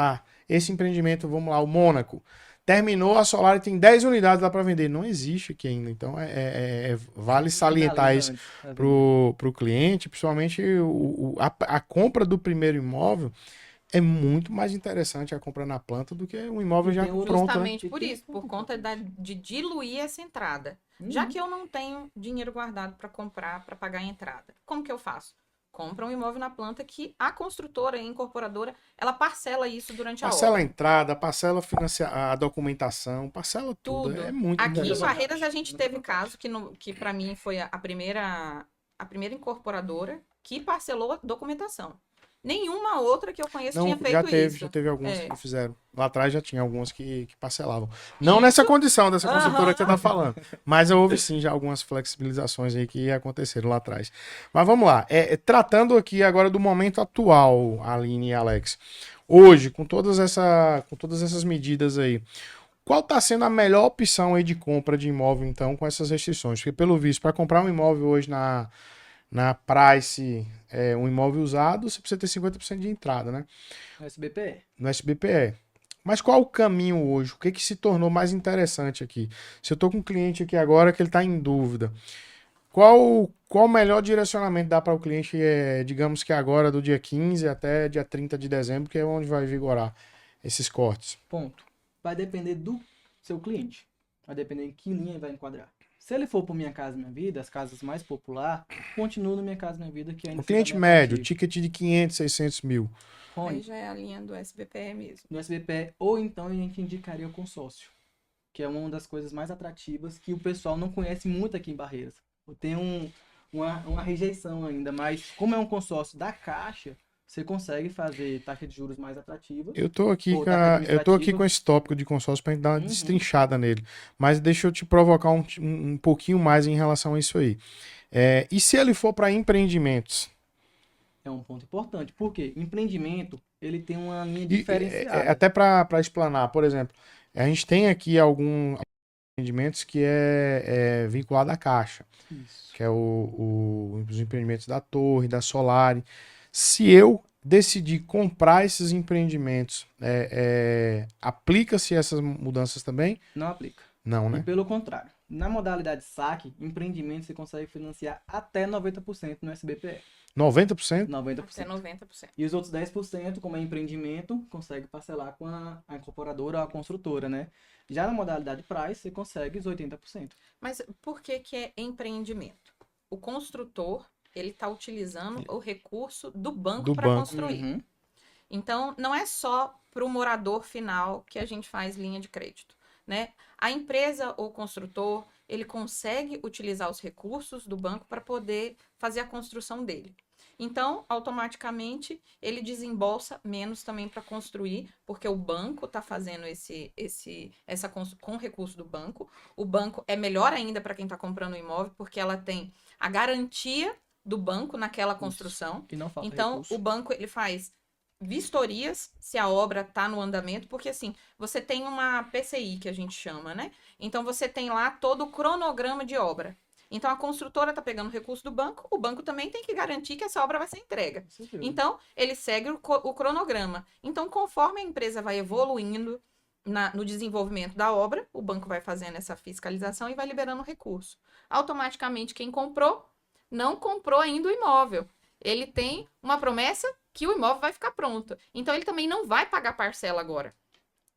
Speaker 1: esse empreendimento, vamos lá, o Mônaco, terminou a Solar e tem 10 unidades lá para vender. Não existe aqui ainda. Então, vale salientar isso pro cliente, principalmente a compra do primeiro imóvel é muito mais interessante a compra na planta do que um imóvel já pronto, né?
Speaker 3: Justamente por isso, por conta de diluir essa entrada. Já que eu não tenho dinheiro guardado para comprar, para pagar a entrada, como que eu faço? Compra um imóvel na planta que a construtora e a incorporadora, ela parcela isso durante a
Speaker 1: Parcela
Speaker 3: obra.
Speaker 1: a entrada, parcela a documentação, parcela tudo. É muito
Speaker 3: Aqui em
Speaker 1: interessante.
Speaker 3: Barreiras a gente teve caso que para mim foi a primeira incorporadora que parcelou a documentação. Nenhuma outra que eu conheço tinha feito isso.
Speaker 1: Já teve algumas que fizeram. Lá atrás já tinha algumas que parcelavam. Não
Speaker 3: Isso.
Speaker 1: nessa condição dessa construtora que você tá falando. Mas houve sim já algumas flexibilizações aí que aconteceram lá atrás. Mas vamos lá. Tratando aqui agora do momento atual, Aline e Alex. Hoje, com todas essas medidas aí, qual está sendo a melhor opção aí de compra de imóvel, então, com essas restrições? Porque, pelo visto, para comprar um imóvel hoje na Price, um imóvel usado, você precisa ter 50% de entrada, né?
Speaker 2: No SBPE.
Speaker 1: No SBPE. Mas qual o caminho hoje? O que se tornou mais interessante aqui? Se eu estou com um cliente aqui agora que ele está em dúvida, qual o melhor direcionamento dá para o cliente, digamos que agora, do dia 15 até dia 30 de dezembro, que é onde vai vigorar esses cortes?
Speaker 2: Ponto. Vai depender do seu cliente. Vai depender em que linha ele vai enquadrar. Se ele for para Minha Casa Minha Vida, as casas mais populares, continua no Minha Casa Minha Vida, que ainda
Speaker 1: O cliente
Speaker 2: fica
Speaker 1: médio,
Speaker 2: atrativo.
Speaker 1: ticket de 500, 600 mil.
Speaker 3: Aí já é a linha do SBPE mesmo.
Speaker 2: No SBPE, ou então a gente indicaria o consórcio, que é uma das coisas mais atrativas que o pessoal não conhece muito aqui em Barreiras. Tem uma rejeição ainda, mas como é um consórcio da Caixa, você consegue fazer taxa de juros mais atrativa.
Speaker 1: Eu tô aqui com esse tópico de consórcio para gente dar uma destrinchada nele. Mas deixa eu te provocar um pouquinho mais em relação a isso aí. E se ele for para empreendimentos?
Speaker 2: É um ponto importante. Por quê? Empreendimento, ele tem uma linha diferenciada.
Speaker 1: Até para explanar, por exemplo, a gente tem aqui alguns empreendimentos que é vinculado à Caixa.
Speaker 2: Isso.
Speaker 1: Que é os empreendimentos da Torre, da Solari. Se eu decidir comprar esses empreendimentos, aplica-se essas mudanças também?
Speaker 2: Não aplica.
Speaker 1: Não, né?
Speaker 2: E pelo contrário. Na modalidade saque, empreendimento você consegue financiar até 90% no SBPE.
Speaker 1: 90%?
Speaker 2: 90%.
Speaker 3: Até 90%.
Speaker 2: E os outros 10%, como é empreendimento, consegue parcelar com a incorporadora ou a construtora, né? Já na modalidade Price, você consegue os 80%.
Speaker 3: Mas por que que é empreendimento? O construtor, ele está utilizando o recurso do banco
Speaker 1: Do
Speaker 3: para
Speaker 1: banco.
Speaker 3: construir.
Speaker 2: Uhum.
Speaker 3: Então, não é só para o morador final que a gente faz linha de crédito, né? A empresa ou construtor, ele consegue utilizar os recursos do banco para poder fazer a construção dele. Então, automaticamente, ele desembolsa menos também para construir, porque o banco está fazendo com o recurso do banco. O banco é melhor ainda para quem está comprando o imóvel, porque ela tem a garantia do banco naquela construção.
Speaker 2: E não falta
Speaker 3: Então,
Speaker 2: recurso.
Speaker 3: o banco ele faz vistorias se a obra está no andamento, porque assim, você tem uma PCI que a gente chama, né? Então você tem lá todo o cronograma de obra. Então a construtora está pegando o recurso do banco, o banco também tem que garantir que essa obra vai ser entregue. Então, ele segue o cronograma. Então, conforme a empresa vai evoluindo no desenvolvimento da obra, o banco vai fazendo essa fiscalização e vai liberando o recurso. Automaticamente, quem comprou, não comprou ainda o imóvel. Ele tem uma promessa que o imóvel vai ficar pronto. Então, ele também não vai pagar parcela agora.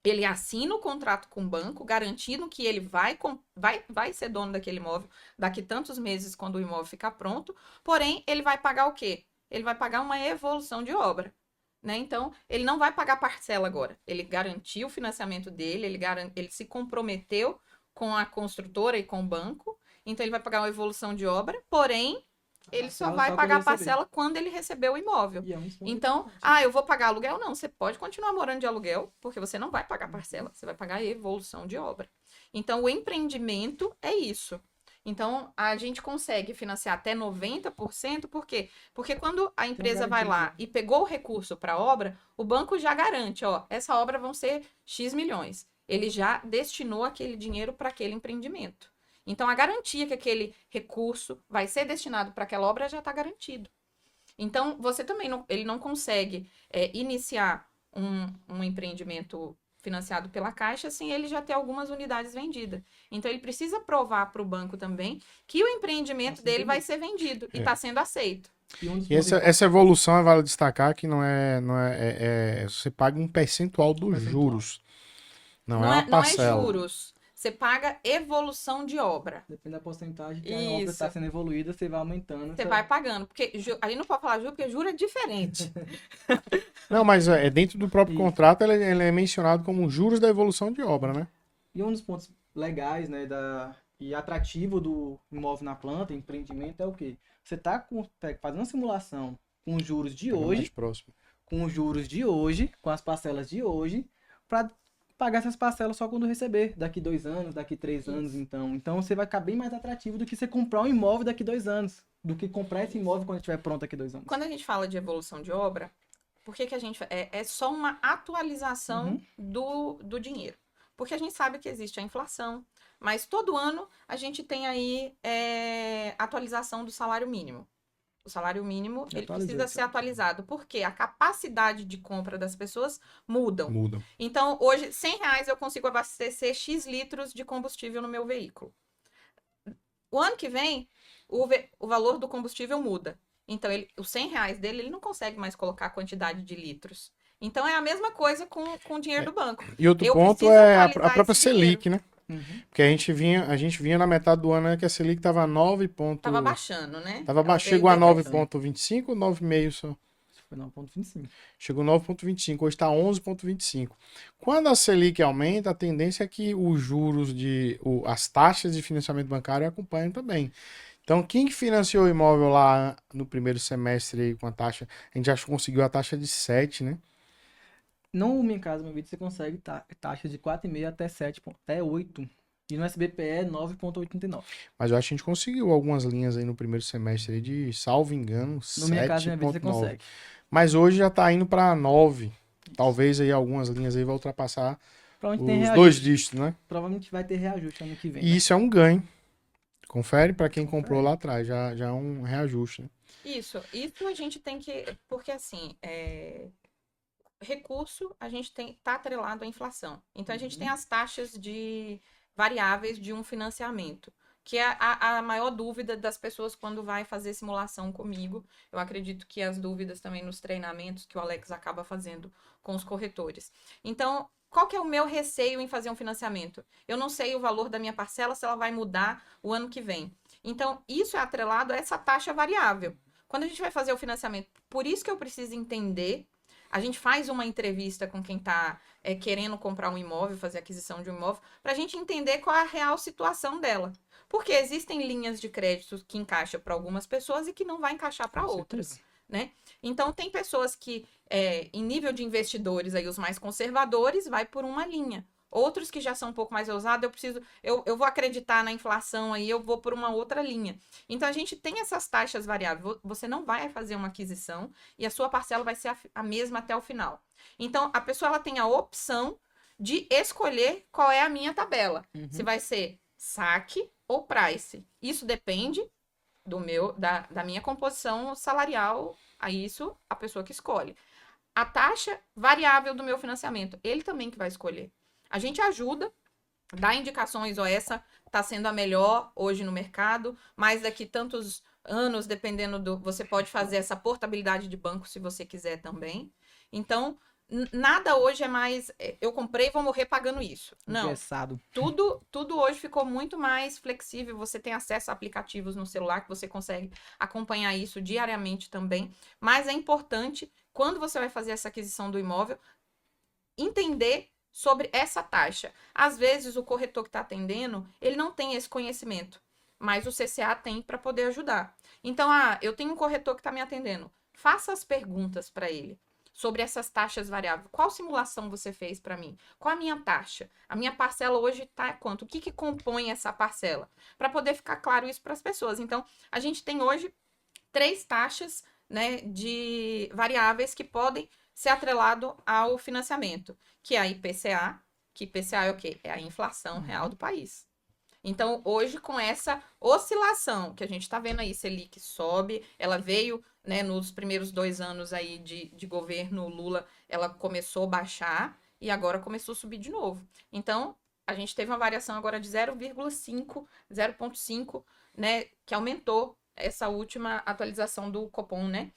Speaker 3: Ele assina o contrato com o banco, garantindo que ele vai ser dono daquele imóvel daqui tantos meses, quando o imóvel ficar pronto. Porém, ele vai pagar o quê? Ele vai pagar uma evolução de obra. Né? Então, ele não vai pagar parcela agora. Ele garantiu o financiamento dele, ele se comprometeu com a construtora e com o banco. Então, ele vai pagar uma evolução de obra, porém, ele só vai pagar a parcela quando ele receber o imóvel. Então, eu vou pagar aluguel? Não, você pode continuar morando de aluguel, porque você não vai pagar parcela, você vai pagar a evolução de obra. Então, o empreendimento é isso. Então, a gente consegue financiar até 90%, por quê? Porque quando a empresa vai lá e pegou o recurso para a obra, o banco já garante, ó, essa obra vão ser X milhões. Ele já destinou aquele dinheiro para aquele empreendimento. Então, a garantia que aquele recurso vai ser destinado para aquela obra já está garantido. Então, você também ele não consegue iniciar um empreendimento financiado pela Caixa sem ele já ter algumas unidades vendidas. Então, ele precisa provar para o banco também que o empreendimento dele vai ser vendido e está sendo aceito.
Speaker 1: E essa evolução, vale destacar que você paga um percentual dos juros. Não é uma parcela.
Speaker 3: Não é juros. Você paga evolução de obra.
Speaker 2: Depende da porcentagem que a obra está sendo evoluída, você vai aumentando.
Speaker 3: Você vai pagando. Porque a gente não pode falar juros, porque juro é diferente.
Speaker 1: Não, mas dentro do próprio contrato, ele é mencionado como juros da evolução de obra, né?
Speaker 2: E um dos pontos legais, né, e atrativo do imóvel na planta, empreendimento, é o quê? Você está fazendo uma simulação com os juros de hoje, com as parcelas de hoje, para pagar essas parcelas só quando receber, daqui 2 anos, daqui 3 anos, então. Então você vai ficar bem mais atrativo do que você comprar um imóvel daqui 2 anos, do que comprar esse imóvel quando estiver pronto daqui 2 anos.
Speaker 3: Quando a gente fala de evolução de obra, por que a gente... É só uma atualização do dinheiro. Porque a gente sabe que existe a inflação, mas todo ano a gente tem aí atualização do salário mínimo. O salário mínimo, ele precisa ser atualizado, porque a capacidade de compra das pessoas mudam. Então, hoje, R$100 eu consigo abastecer X litros de combustível no meu veículo. O ano que vem, o valor do combustível muda. Então, os R$100 dele, ele não consegue mais colocar a quantidade de litros. Então, é a mesma coisa com o dinheiro do banco.
Speaker 1: E outro ponto é a própria Selic, né? Porque a gente vinha na metade do ano, né, que a Selic estava 9 pontos.
Speaker 3: Tava baixando, né?
Speaker 1: Chegou a 9,25 ou 9,5 só?
Speaker 2: Foi 9,25.
Speaker 1: Chegou 9,25, hoje está 11,25. Quando a Selic aumenta, a tendência é que os juros as taxas de financiamento bancário acompanhem também. Então, quem que financiou o imóvel lá no primeiro semestre aí com a taxa? A gente já conseguiu a taxa de 7, né?
Speaker 2: No Minha Casa Minha Vida você consegue taxas de 4,5 até 7, até 8. E no SBPE é 9,89.
Speaker 1: Mas eu acho que a gente conseguiu algumas linhas aí no primeiro semestre aí de, salvo engano, 7,9.
Speaker 2: No Minha Casa Minha Vida você consegue.
Speaker 1: Mas hoje já tá indo para 9. Talvez aí algumas linhas aí vão ultrapassar os 2 dígitos, né?
Speaker 2: Provavelmente vai ter reajuste ano que vem.
Speaker 1: E isso é um ganho. Confere para quem comprou lá atrás, já é um reajuste, né?
Speaker 3: Isso a gente tem que... Porque assim, recurso, a gente tá atrelado à inflação. Então, a gente tem as taxas variáveis de um financiamento, que é a maior dúvida das pessoas quando vai fazer simulação comigo. Eu acredito que as dúvidas também nos treinamentos que o Alex acaba fazendo com os corretores. Então, qual que é o meu receio em fazer um financiamento? Eu não sei o valor da minha parcela, se ela vai mudar o ano que vem. Então, isso é atrelado a essa taxa variável. Quando a gente vai fazer o financiamento, por isso que eu preciso entender. A gente faz uma entrevista com quem está querendo comprar um imóvel, fazer aquisição de um imóvel, para a gente entender qual é a real situação dela. Porque existem linhas de crédito que encaixam para algumas pessoas e que não vai encaixar para outras, né? Então, tem pessoas que, em nível de investidores, aí, os mais conservadores, vai por uma linha. Outros que já são um pouco mais ousados, eu vou acreditar na inflação aí, eu vou por uma outra linha. Então, a gente tem essas taxas variáveis. Você não vai fazer uma aquisição e a sua parcela vai ser a mesma até o final. Então, a pessoa ela tem a opção de escolher qual é a minha tabela. Se vai ser saque ou price. Isso depende da minha composição salarial. A isso, a pessoa que escolhe. A taxa variável do meu financiamento, ele também que vai escolher. A gente ajuda, dá indicações, ó, essa está sendo a melhor hoje no mercado, mas daqui tantos anos, dependendo você pode fazer essa portabilidade de banco se você quiser também. Então, nada hoje é mais, eu comprei e vou morrer pagando isso. Não.
Speaker 2: Engessado.
Speaker 3: Tudo hoje ficou muito mais flexível, você tem acesso a aplicativos no celular que você consegue acompanhar isso diariamente também, mas é importante, quando você vai fazer essa aquisição do imóvel, entender sobre essa taxa. Às vezes, o corretor que está atendendo, ele não tem esse conhecimento, mas o CCA tem para poder ajudar. Então, eu tenho um corretor que está me atendendo. Faça as perguntas para ele sobre essas taxas variáveis. Qual simulação você fez para mim? Qual a minha taxa? A minha parcela hoje está quanto? O que compõe essa parcela? Para poder ficar claro isso para as pessoas. Então, a gente tem hoje 3 taxas, né, de variáveis que podem ser atrelado ao financiamento, que é a IPCA, que IPCA é o quê? É a inflação real do país. Então, hoje, com essa oscilação que a gente está vendo aí, Selic sobe, ela veio, né, nos primeiros 2 anos aí de governo Lula, ela começou a baixar e agora começou a subir de novo. Então, a gente teve uma variação agora de 0,5, né, que aumentou essa última atualização do Copom, né,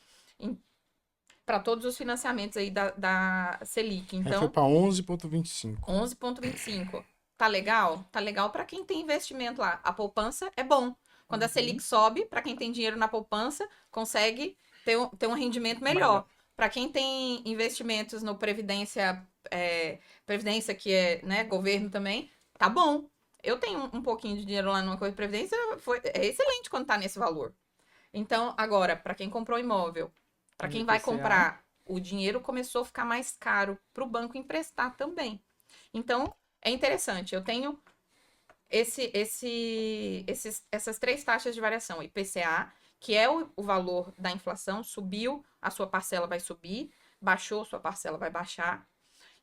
Speaker 3: para todos os financiamentos aí da Selic. Então,
Speaker 1: foi para 11,25.
Speaker 3: 11,25. Tá legal? Tá legal para quem tem investimento lá. A poupança é bom. Quando a Selic sobe, para quem tem dinheiro na poupança, consegue ter um rendimento melhor. Para quem tem investimentos no Previdência, que é, né, governo também, tá bom. Eu tenho um pouquinho de dinheiro lá numa coisa de Previdência, é excelente quando tá nesse valor. Então, agora, para quem comprou imóvel, para quem vai comprar, o dinheiro começou a ficar mais caro para o banco emprestar também. Então, é interessante. Eu tenho essas 3 taxas de variação. IPCA, que é o valor da inflação, subiu, a sua parcela vai subir, baixou, sua parcela vai baixar.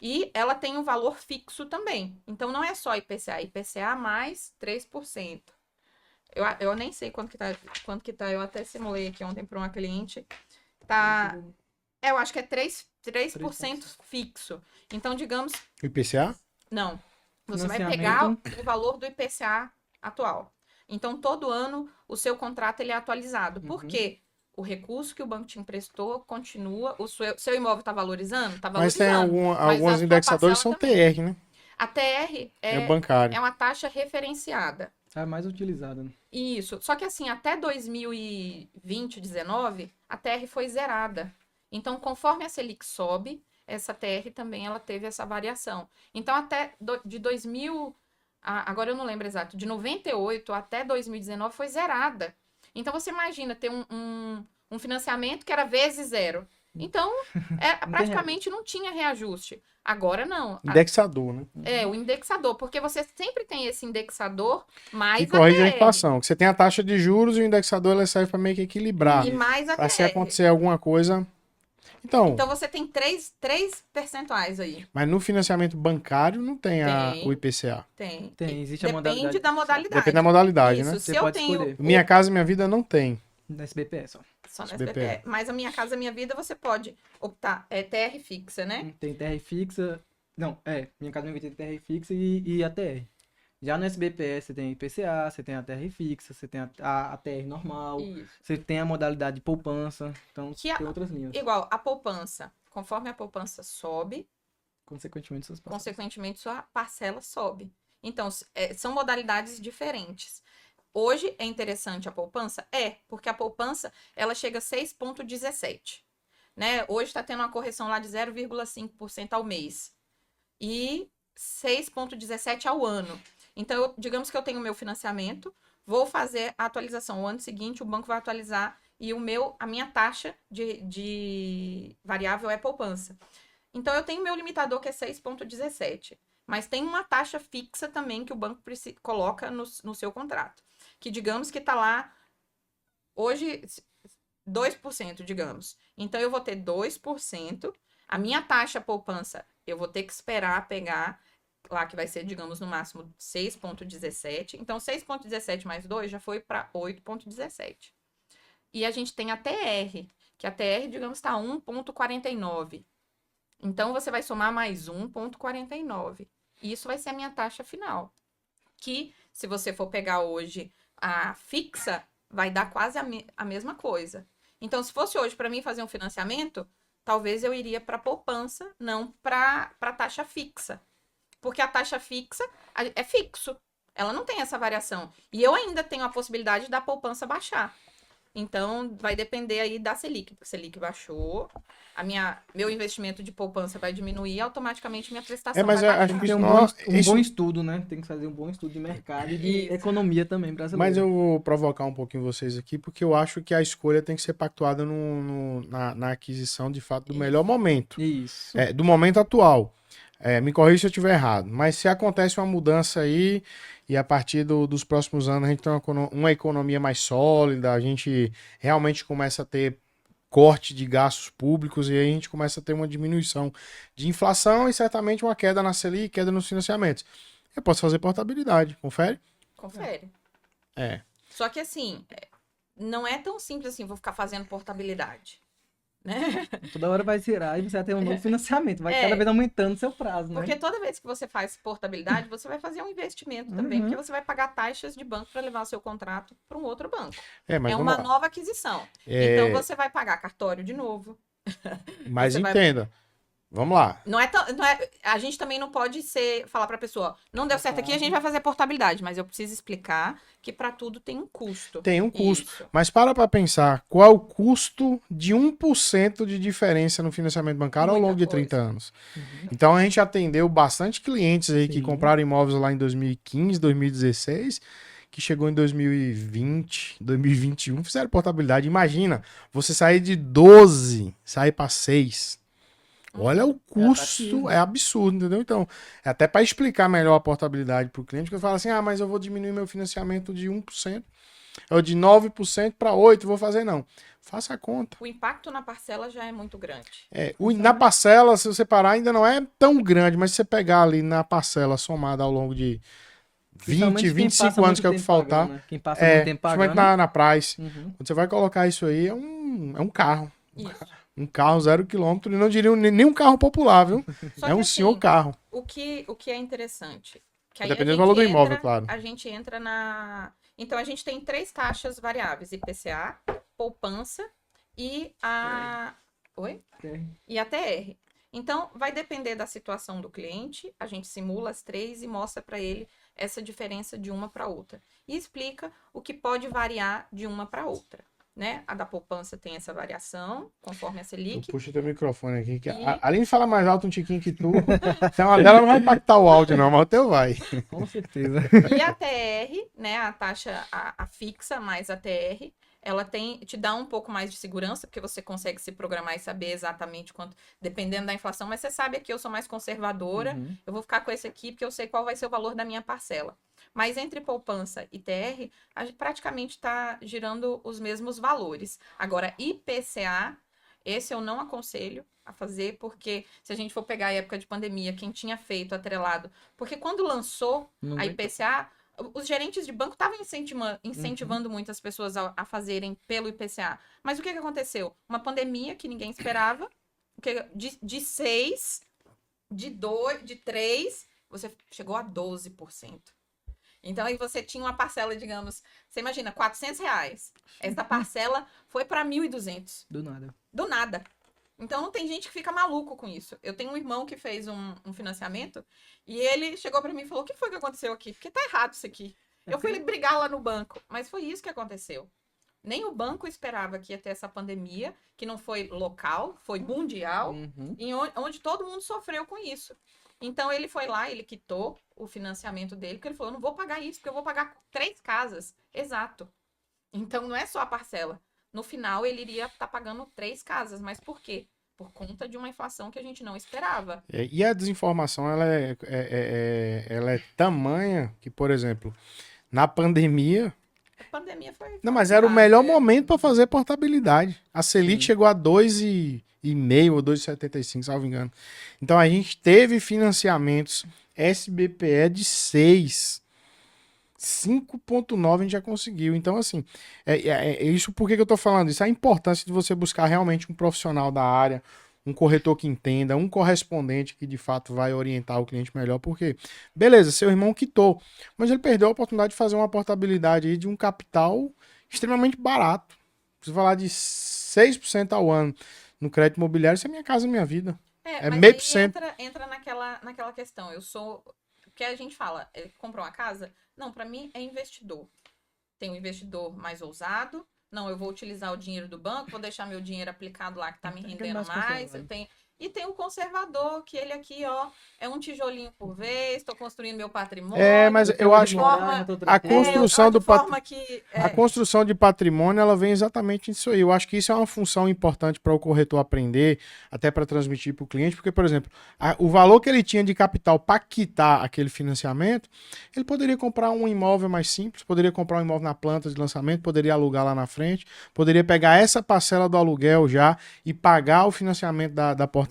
Speaker 3: E ela tem um valor fixo também. Então, não é só IPCA, IPCA mais 3%. Eu nem sei quanto que tá. Eu até simulei aqui ontem para uma cliente. Eu acho que é 3% fixo. Então, digamos...
Speaker 1: O IPCA?
Speaker 3: Não. Você vai pegar o valor do IPCA atual. Então, todo ano, o seu contrato ele é atualizado. Por quê? O recurso que o banco te emprestou continua... O seu imóvel está valorizando? Está valorizando.
Speaker 1: Mas tem alguns indexadores são
Speaker 3: também.
Speaker 1: TR, né?
Speaker 3: A TR
Speaker 1: é bancário.
Speaker 3: É uma taxa referenciada.
Speaker 2: É a mais utilizada, né?
Speaker 3: Isso. Só que assim, até 2020, 2019, a TR foi zerada. Então, conforme a Selic sobe, essa TR também ela teve essa variação. Então, até de 2000, agora eu não lembro exato, de 98 até 2019 foi zerada. Então, você imagina ter um financiamento que era vezes 0. Então, praticamente não tinha reajuste. Agora não.
Speaker 1: Indexador, né?
Speaker 3: O indexador, porque você sempre tem esse indexador mais
Speaker 1: e corrige
Speaker 3: a
Speaker 1: inflação. Que você tem a taxa de juros e o indexador ele serve para meio que equilibrar.
Speaker 3: E mais a
Speaker 1: para se acontecer alguma coisa. Então
Speaker 3: você tem 3 percentuais aí.
Speaker 1: Mas no financiamento bancário não tem o IPCA.
Speaker 3: Tem.
Speaker 2: Existe a modalidade.
Speaker 3: Depende da modalidade.
Speaker 1: Depende da modalidade,
Speaker 3: Isso,
Speaker 1: né?
Speaker 2: Você pode escolher.
Speaker 1: Minha Casa Minha Vida não tem.
Speaker 2: Na SBPE só.
Speaker 3: Só na SBPE. Mas a Minha Casa Minha Vida você pode optar. É TR fixa, né?
Speaker 2: Tem TR fixa. Não, Minha Casa Minha Vida tem TR fixa e a TR. Já no SBPE você tem IPCA, você tem a TR fixa, você tem a TR normal,
Speaker 3: Isso.
Speaker 2: você tem a modalidade de poupança, então
Speaker 3: Que
Speaker 2: tem outras linhas.
Speaker 3: Igual, a poupança. Conforme a poupança sobe,
Speaker 2: Consequentemente, suas parcelas.
Speaker 3: consequentemente, sua parcela sobe. Então, são modalidades diferentes. Hoje é interessante a poupança? É, porque a poupança, ela chega a 6,17. Né? Hoje está tendo uma correção lá de 0,5% ao mês. E 6,17 ao ano. Então, digamos que eu tenho o meu financiamento, vou fazer a atualização. O ano seguinte, o banco vai atualizar e a minha taxa de variável é poupança. Então, eu tenho meu limitador que é 6,17. Mas tem uma taxa fixa também que o banco coloca no seu contrato. Que digamos que está lá, hoje, 2%, digamos. Então, eu vou ter 2%. A minha taxa poupança, eu vou ter que esperar pegar lá, que vai ser, digamos, no máximo 6,17. Então, 6,17 mais 2 já foi para 8,17. E a gente tem a TR, que a TR, digamos, está 1,49. Então, você vai somar mais 1,49. E isso vai ser a minha taxa final. Que, se você for pegar hoje a fixa, vai dar quase a mesma coisa. Então, se fosse hoje para mim fazer um financiamento, talvez eu iria para poupança, não para taxa fixa. Porque a taxa fixa é fixo. Ela não tem essa variação. E eu ainda tenho a possibilidade da poupança baixar. Então, vai depender aí da Selic. A Selic baixou, meu investimento de poupança vai diminuir, automaticamente minha prestação
Speaker 1: mas
Speaker 3: vai
Speaker 1: eu acho
Speaker 3: baixar.
Speaker 1: que
Speaker 2: Tem
Speaker 1: isso
Speaker 2: um
Speaker 1: não,
Speaker 2: bom estudo, né? Tem que fazer um bom estudo de mercado e de
Speaker 3: Isso.
Speaker 2: economia também brasileira.
Speaker 1: Mas eu vou provocar um pouquinho vocês aqui, porque eu acho que a escolha tem que ser pactuada na aquisição, de fato, do melhor momento.
Speaker 2: Isso.
Speaker 1: Do momento atual. Me corrija se eu estiver errado. Mas se acontece uma mudança aí, e a partir dos próximos anos a gente tem uma economia mais sólida, a gente realmente começa a ter corte de gastos públicos e aí a gente começa a ter uma diminuição de inflação e certamente uma queda na Selic, queda nos financiamentos. Eu posso fazer portabilidade, confere?
Speaker 3: Confere.
Speaker 1: É.
Speaker 3: Só que assim, não é tão simples assim, vou ficar fazendo portabilidade. Né?
Speaker 2: Toda hora vai zerar e você vai ter um novo financiamento. Vai cada vez aumentando o seu prazo, né?
Speaker 3: Porque toda vez que você faz portabilidade, você vai fazer um investimento também, porque você vai pagar taxas de banco para levar o seu contrato para um outro banco.
Speaker 1: Mas
Speaker 3: é uma nova aquisição. Então você vai pagar cartório de novo.
Speaker 1: Mas entenda. Vamos lá.
Speaker 3: A gente também não pode falar para a pessoa, não deu certo aqui, a gente vai fazer portabilidade, mas eu preciso explicar que para tudo tem um custo.
Speaker 1: Tem um custo.
Speaker 3: Isso.
Speaker 1: Mas para pensar, qual é o custo de 1% de diferença no financiamento bancário ao longo de 30 anos? Então a gente atendeu bastante clientes aí que compraram imóveis lá em 2015, 2016, que chegou em 2020, 2021, fizeram portabilidade. Imagina, você sair de 12, sair para 6. Olha o custo, é absurdo, entendeu? Então, é até para explicar melhor a portabilidade para o cliente, que eu falo assim, mas eu vou diminuir meu financiamento de 1%, ou de 9% para 8%, vou fazer não. Faça a conta.
Speaker 3: O impacto na parcela já é muito grande.
Speaker 1: Na parcela, se você parar, ainda não é tão grande, mas se você pegar ali na parcela somada ao longo de 20, 25 anos que é o que faltar.
Speaker 2: Pagando, né? Quem passa muito tempo pagando.
Speaker 1: Na price. Quando você vai colocar isso aí, é um carro.
Speaker 3: Isso.
Speaker 1: Um carro 0 km, e não diria nem um carro popular, viu? É um senhor carro.
Speaker 3: O que é interessante. Que aí
Speaker 1: dependendo do valor do imóvel, claro.
Speaker 3: A gente entra na... Então, a gente tem 3 taxas variáveis. IPCA, poupança e a... Oi? E a TR. Então, vai depender da situação do cliente. A gente simula as 3 e mostra para ele essa diferença de uma para outra. E explica o que pode variar de uma para outra. Né? A da poupança tem essa variação, conforme a Selic.
Speaker 1: Puxa teu microfone aqui. Além de falar mais alto um tiquinho que tu, ela não vai impactar o áudio não, mas o teu vai.
Speaker 2: Com certeza.
Speaker 3: E a TR, né, a taxa a fixa mais a TR, ela te dá um pouco mais de segurança, porque você consegue se programar e saber exatamente quanto, dependendo da inflação, mas você sabe que eu sou mais conservadora, eu vou ficar com esse aqui porque eu sei qual vai ser o valor da minha parcela. Mas entre poupança e TR, a gente praticamente está girando os mesmos valores. Agora, IPCA, esse eu não aconselho a fazer, porque se a gente for pegar a época de pandemia, quem tinha feito atrelado... Porque quando lançou a IPCA, os gerentes de banco estavam incentivando muitas pessoas a fazerem pelo IPCA. Mas o que aconteceu? Uma pandemia que ninguém esperava, de 6, de 2, de 3, você chegou a 12%. Então, aí você tinha uma parcela, digamos, você imagina, R$ 400. Essa parcela foi para 1.200.
Speaker 2: Do nada.
Speaker 3: Do nada. Então, tem gente que fica maluco com isso. Eu tenho um irmão que fez um financiamento e ele chegou para mim e falou, o que foi que aconteceu aqui? Porque tá errado isso aqui. Eu fui brigar lá no banco, mas foi isso que aconteceu. Nem o banco esperava que ia ter essa pandemia, que não foi local, foi mundial, onde todo mundo sofreu com isso. Então, ele foi lá, ele quitou o financiamento dele, porque ele falou, eu não vou pagar isso, porque eu vou pagar 3 casas. Exato. Então, não é só a parcela. No final, ele iria estar pagando 3 casas. Mas por quê? Por conta de uma inflação que a gente não esperava.
Speaker 1: E a desinformação, ela é tamanha que, por exemplo, na pandemia...
Speaker 3: A pandemia foi...
Speaker 1: Não, mas era o melhor
Speaker 3: né?
Speaker 1: momento para fazer portabilidade. A Selic chegou a 2,5 ou 2,75, salvo engano. Então a gente teve financiamentos SBPE de 6. 5,9 a gente já conseguiu. Então, assim, isso por que eu tô falando isso? A importância de você buscar realmente um profissional da área, um corretor que entenda, um correspondente que de fato vai orientar o cliente melhor, porque, beleza, seu irmão quitou, mas ele perdeu a oportunidade de fazer uma portabilidade aí de um capital extremamente barato. Se falar de 6% ao ano no crédito imobiliário, isso é Minha Casa Minha Vida.
Speaker 3: Mas
Speaker 1: meio
Speaker 3: aí
Speaker 1: por cento.
Speaker 3: entra naquela questão. Eu sou... O que a gente fala, comprou uma casa? Não, para mim é investidor. Tem um investidor mais ousado. Não, eu vou utilizar o dinheiro do banco, vou deixar meu dinheiro aplicado lá que tá me rendendo mais. E tem o conservador, que ele aqui, ó, é um tijolinho por vez, tô construindo meu patrimônio.
Speaker 1: Mas eu acho que a construção do a construção de patrimônio, ela vem exatamente nisso aí. Eu acho que isso é uma função importante para o corretor aprender, até para transmitir para o cliente, porque, por exemplo, o valor que ele tinha de capital para quitar aquele financiamento, ele poderia comprar um imóvel mais simples, poderia comprar um imóvel na planta de lançamento, poderia alugar lá na frente, poderia pegar essa parcela do aluguel já e pagar o financiamento da portabilidade.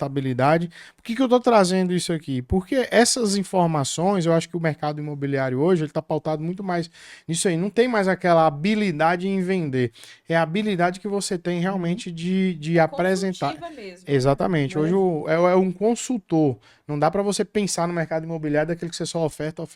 Speaker 1: Por que eu estou trazendo isso aqui? Porque essas informações, eu acho que o mercado imobiliário hoje está pautado muito mais nisso aí. Não tem mais aquela habilidade em vender. É a habilidade que você tem realmente de apresentar.
Speaker 3: Mesmo.
Speaker 1: Exatamente. Hoje é um consultor. Não dá para você pensar no mercado imobiliário daquele que você só oferta.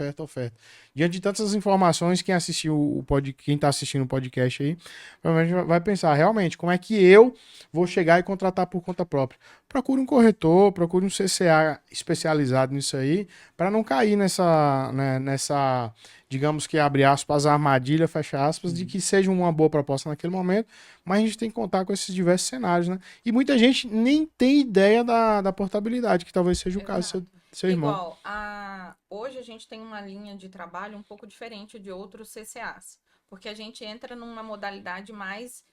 Speaker 1: Diante de tantas informações, quem está assistindo o podcast aí, provavelmente vai pensar, realmente, como é que eu vou chegar e contratar por conta própria? Procure um corretor, procure um CCA especializado nisso aí, para não cair nessa, digamos que abre aspas, armadilha, fecha aspas, de que seja uma boa proposta naquele momento, mas a gente tem que contar com esses diversos cenários, né? E muita gente nem tem ideia da portabilidade, que talvez seja o caso do seu irmão.
Speaker 3: Igual, hoje a gente tem uma linha de trabalho um pouco diferente de outros CCAs, porque a gente entra numa modalidade mais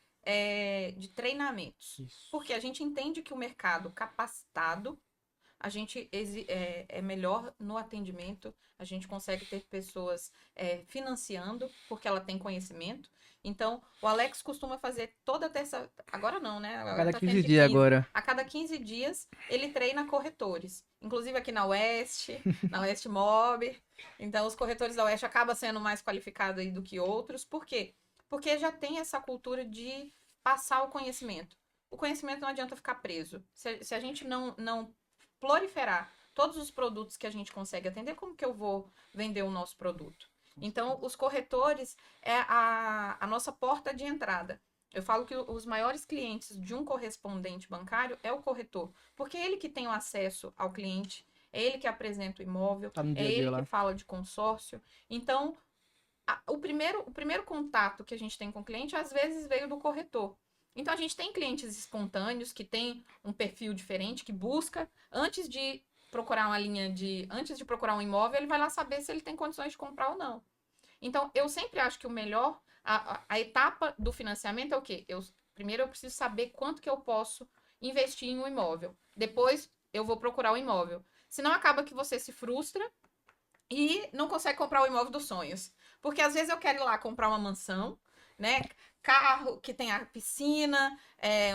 Speaker 3: de treinamentos. Isso. Porque a gente entende que o mercado capacitado, a gente é melhor no atendimento, a gente consegue ter pessoas financiando, porque ela tem conhecimento. Então, o Alex costuma fazer toda terça... Agora não, né?
Speaker 2: A cada 15 dias agora.
Speaker 3: A cada 15 dias, ele treina corretores. Inclusive aqui na Oeste, na Oeste Mob. Então, os corretores da Oeste acabam sendo mais qualificados aí do que outros. Por quê? Porque já tem essa cultura de passar o conhecimento. O conhecimento não adianta ficar preso. Se a gente não proliferar todos os produtos que a gente consegue atender, como que eu vou vender o nosso produto? Então, os corretores é a nossa porta de entrada. Eu falo que os maiores clientes de um correspondente bancário é o corretor, porque é ele que tem o acesso ao cliente, é ele que apresenta o imóvel, é ele que fala de consórcio. Então, o primeiro contato que a gente tem com o cliente, às vezes, veio do corretor. Então, a gente tem clientes espontâneos que têm um perfil diferente, que busca, antes de procurar antes de procurar um imóvel, ele vai lá saber se ele tem condições de comprar ou não. Então, eu sempre acho que o melhor, a etapa do financiamento é o quê? Primeiro, eu preciso saber quanto que eu posso investir em um imóvel. Depois, eu vou procurar o imóvel. Senão, acaba que você se frustra e não consegue comprar o imóvel dos sonhos. Porque, às vezes, eu quero ir lá comprar uma mansão, né? Carro que tem a piscina,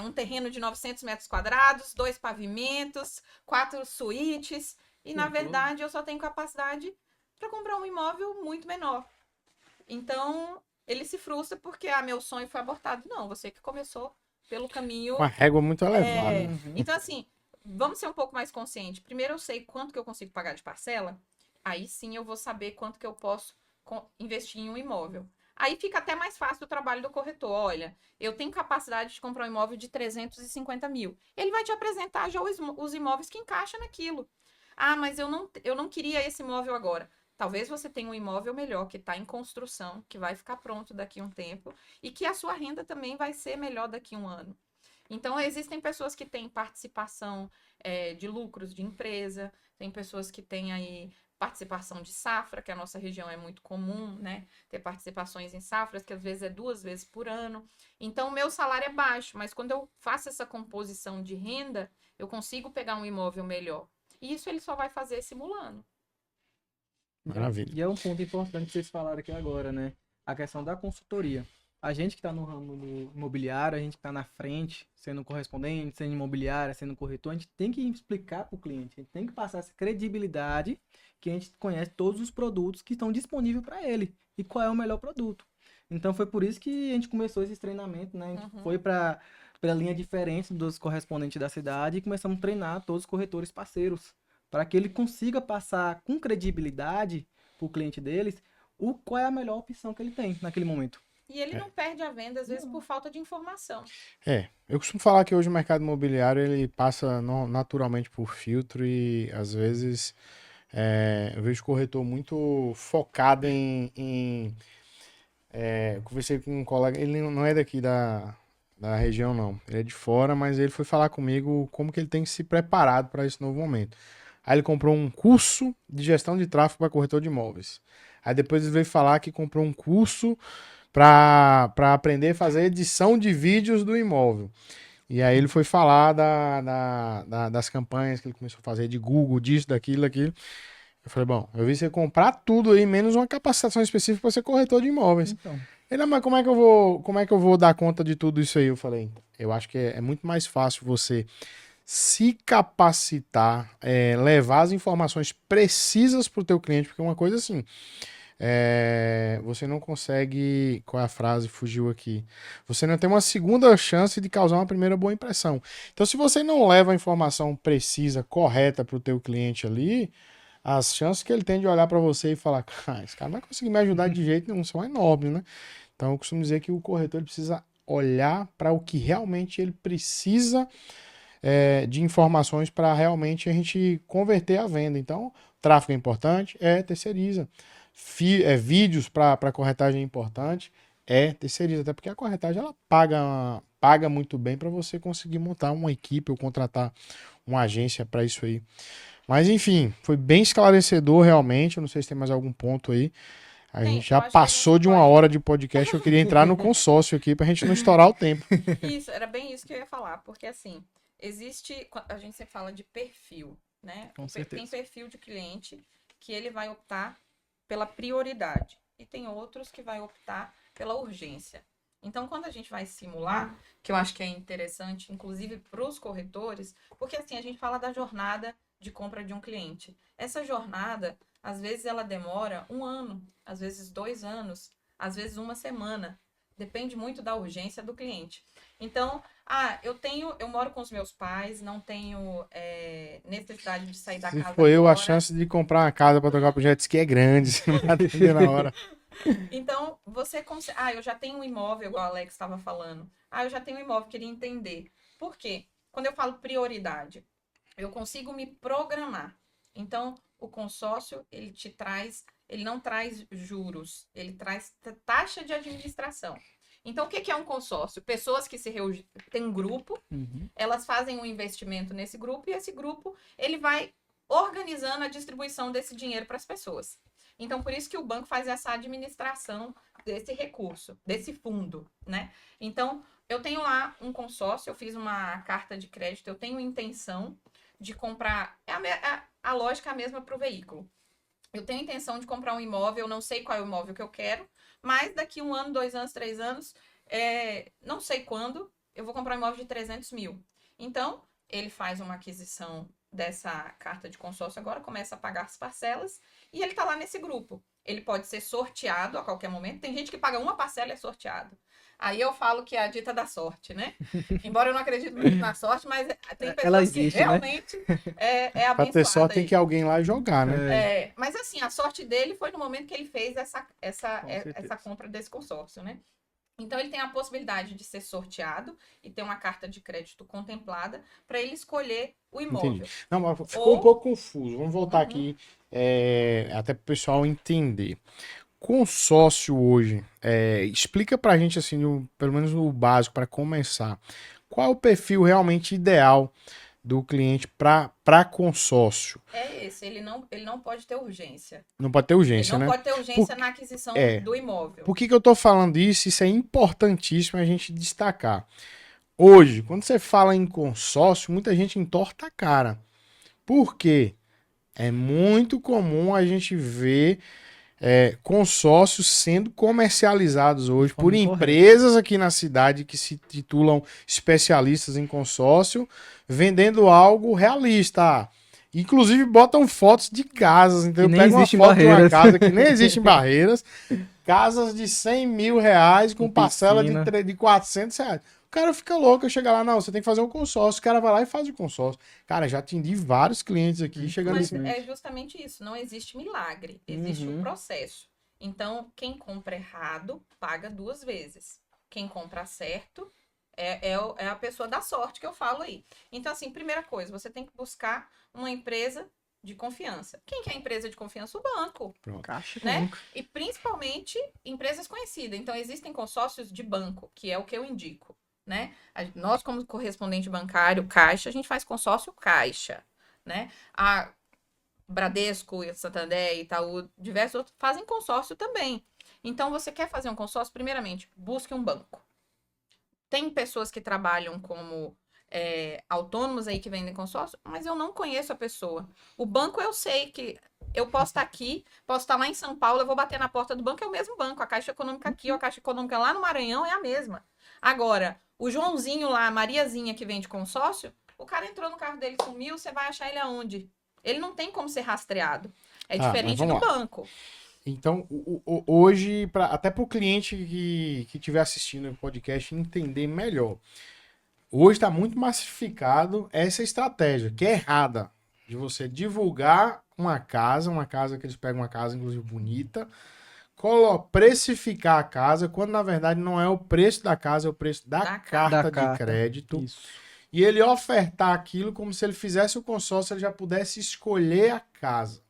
Speaker 3: um terreno de 900 metros quadrados, 2 pavimentos, 4 suítes. E, na verdade, eu só tenho capacidade para comprar um imóvel muito menor. Então, ele se frustra porque, meu sonho foi abortado. Não, você que começou pelo caminho...
Speaker 1: Uma régua muito elevada.
Speaker 3: Então, assim, vamos ser um pouco mais conscientes. Primeiro, eu sei quanto que eu consigo pagar de parcela. Aí, sim, eu vou saber quanto que eu posso investir em um imóvel. Aí fica até mais fácil o trabalho do corretor. Olha, eu tenho capacidade de comprar um imóvel de 350 mil. Ele vai te apresentar já os imóveis que encaixam naquilo. Ah, mas eu não queria esse imóvel agora. Talvez você tenha um imóvel melhor, que está em construção, que vai ficar pronto daqui a um tempo, e que a sua renda também vai ser melhor daqui a um ano. Então, existem pessoas que têm participação de lucros de empresa, tem pessoas que têm aí participação de safra, que a nossa região é muito comum, né? Ter participações em safras, que às vezes é 2 vezes por ano. Então, o meu salário é baixo, mas quando eu faço essa composição de renda, eu consigo pegar um imóvel melhor. E isso ele só vai fazer simulando.
Speaker 1: Maravilha.
Speaker 2: E é um ponto importante que vocês falaram aqui agora, né? A questão da consultoria. A gente que está no ramo do imobiliário, a gente que está na frente, sendo correspondente, sendo imobiliária, sendo corretor, a gente tem que explicar para o cliente, a gente tem que passar essa credibilidade que a gente conhece todos os produtos que estão disponíveis para ele e qual é o melhor produto. Então foi por isso que a gente começou esse treinamento, né? A gente foi para linha diferente dos correspondentes da cidade e começamos a treinar todos os corretores parceiros para que ele consiga passar com credibilidade para o cliente deles qual é a melhor opção que ele tem naquele momento.
Speaker 3: E ele não perde a venda, às vezes, por falta de informação.
Speaker 1: Eu costumo falar que hoje o mercado imobiliário ele passa naturalmente por filtro e às vezes eu vejo o corretor muito focado eu conversei com um colega, ele não é daqui da região não, ele é de fora, mas ele foi falar comigo como que ele tem que se preparado para esse novo momento. Aí ele comprou um curso de gestão de tráfego para corretor de imóveis. Aí depois ele veio falar que comprou um curso para aprender a fazer edição de vídeos do imóvel. E aí ele foi falar das campanhas que ele começou a fazer de Google, disso, daquilo. Eu falei, bom, eu vi você comprar tudo aí, menos uma capacitação específica para ser corretor de imóveis.
Speaker 2: Então,
Speaker 1: Ele, mas como é que eu vou dar conta de tudo isso aí? Eu falei, eu acho que é muito mais fácil você se capacitar, levar as informações precisas para o teu cliente, porque uma coisa assim, você não consegue, qual é a frase? Fugiu aqui. Você não tem uma segunda chance de causar uma primeira boa impressão. Então, se você não leva a informação precisa, correta para o teu cliente ali, as chances que ele tem de olhar para você e falar, esse cara não vai conseguir me ajudar de jeito nenhum, são enormes, né? Então, eu costumo dizer que o corretor ele precisa olhar para o que realmente ele precisa de informações para realmente a gente converter a venda. Então, tráfego é importante, terceiriza. Vídeos para corretagem é importante, terceiriza. Até porque a corretagem ela paga muito bem para você conseguir montar uma equipe ou contratar uma agência para isso aí. Mas enfim, foi bem esclarecedor realmente. Eu não sei se tem mais algum ponto aí. A gente já passou de 1 hora de podcast. Eu queria entrar no consórcio aqui pra gente não estourar o tempo.
Speaker 3: Isso, era bem isso que eu ia falar. Porque assim, a gente sempre fala de perfil, né?
Speaker 2: Com certeza.
Speaker 3: Tem perfil de cliente que ele vai optar pela prioridade. E tem outros que vai optar pela urgência. Então, quando a gente vai simular, que eu acho que é interessante, inclusive para os corretores, porque assim, a gente fala da jornada de compra de um cliente. Essa jornada, às vezes, ela demora 1 ano, às vezes 2 anos, às vezes 1 semana. Depende muito da urgência do cliente. Então, eu moro com os meus pais, não tenho necessidade de sair da casa
Speaker 1: Se for eu,
Speaker 3: agora.
Speaker 1: a chance de comprar uma casa para tocar pro jet ski é grande, você não vai atender na hora.
Speaker 3: Então, você consegue. Eu já tenho um imóvel, igual o Alex estava falando. Eu já tenho um imóvel, queria entender. Por quê? Quando eu falo prioridade, eu consigo me programar. Então, o consórcio, ele não traz juros, ele traz taxa de administração. Então, o que é um consórcio? Pessoas que têm um grupo, elas fazem um investimento nesse grupo e esse grupo, ele vai organizando a distribuição desse dinheiro para as pessoas. Então, por isso que o banco faz essa administração desse recurso, desse fundo, né? Então, eu tenho lá um consórcio, eu fiz uma carta de crédito, eu tenho intenção de comprar, a lógica é a mesma para o veículo. Eu tenho intenção de comprar um imóvel, eu não sei qual é o imóvel que eu quero, mas daqui 1 ano, 2 anos, 3 anos, não sei quando, eu vou comprar um imóvel de 300 mil. Então, ele faz uma aquisição dessa carta de consórcio agora, começa a pagar as parcelas e ele está lá nesse grupo. ele pode ser sorteado a qualquer momento. Tem gente que paga uma parcela e é sorteado. Aí eu falo que é a dita da sorte, né? Embora eu não acredite muito na sorte, mas tem
Speaker 2: Ela
Speaker 3: pessoas
Speaker 2: existe,
Speaker 3: que realmente é
Speaker 1: Pra ter sorte
Speaker 3: abençoada
Speaker 1: tem
Speaker 3: aí.
Speaker 1: que alguém lá jogar, né?
Speaker 3: Mas assim, a sorte dele foi no momento que ele fez essa
Speaker 2: certeza.
Speaker 3: compra desse consórcio, né? Então ele tem a possibilidade de ser sorteado e ter uma carta de crédito contemplada para ele escolher o imóvel.
Speaker 1: Entendi. Não, mas ficou um pouco confuso. Vamos voltar
Speaker 3: Uhum.
Speaker 1: aqui, até pro pessoal entender. Consórcio hoje, explica pra gente, assim, pelo menos o básico, para começar. Qual é o perfil realmente ideal do cliente para consórcio?
Speaker 3: É esse, ele não pode ter urgência.
Speaker 1: Não pode ter
Speaker 3: Ele
Speaker 1: urgência,
Speaker 3: não
Speaker 1: né?
Speaker 3: pode ter urgência na aquisição do imóvel.
Speaker 1: Por que eu tô falando isso? Isso é importantíssimo a gente destacar. Hoje, quando você fala em consórcio, muita gente entorta a cara. Por quê? É muito comum a gente ver consórcios sendo comercializados hoje por
Speaker 2: forma
Speaker 1: empresas aqui na cidade que se titulam especialistas em consórcio, vendendo algo realista. Inclusive botam fotos de casas. Então eu
Speaker 2: nem
Speaker 1: pego uma
Speaker 2: existem
Speaker 1: foto de uma
Speaker 2: barreiras.
Speaker 1: casa que nem existem barreiras, casas de 100 mil reais com
Speaker 2: Com
Speaker 1: parcela
Speaker 2: piscina.
Speaker 1: de 400 reais. O cara fica louco, eu chego lá, não, você tem que fazer um consórcio. O cara vai lá e faz o consórcio. Cara, já atendi vários clientes aqui chegando
Speaker 3: Mas
Speaker 1: nesse...
Speaker 3: é justamente isso, não existe milagre, existe um processo. Então, quem compra errado, paga 2 vezes. Quem compra certo, é a pessoa da sorte que eu falo aí. Então, assim, primeira coisa, você tem que buscar uma empresa de confiança. Quem que é a empresa de confiança? O banco.
Speaker 2: Caixa
Speaker 3: Né?
Speaker 2: econômica.
Speaker 3: E principalmente empresas conhecidas. Então, existem consórcios de banco, que é o que eu indico. Né? Nós, como correspondente bancário, Caixa, a gente faz consórcio Caixa. Né? A Bradesco, Santander, Itaú, diversos outros fazem consórcio também. Então, você quer fazer um consórcio? Primeiramente, busque um banco. Tem pessoas que trabalham como autônomos aí que vendem consórcio, mas eu não conheço a pessoa. O banco eu sei que eu posso estar aqui, posso estar lá em São Paulo, eu vou bater na porta do banco, é o mesmo banco. A Caixa Econômica aqui ou a Caixa Econômica lá no Maranhão é a mesma. Agora, o Joãozinho lá, a Mariazinha que vende consórcio, o cara entrou no carro dele, sumiu, você vai achar ele aonde? Ele não tem como ser rastreado. É diferente
Speaker 1: vamos
Speaker 3: do
Speaker 1: lá.
Speaker 3: banco.
Speaker 1: Então, hoje, até para o cliente que estiver assistindo o podcast entender melhor, hoje está muito massificado essa estratégia, que é errada, de você divulgar uma casa que eles pegam uma casa, inclusive, bonita, precificar a casa, quando na verdade não é o preço da casa, é o preço da carta de crédito.
Speaker 2: Isso.
Speaker 1: E ele ofertar aquilo como se ele fizesse o consórcio, ele já pudesse escolher a casa.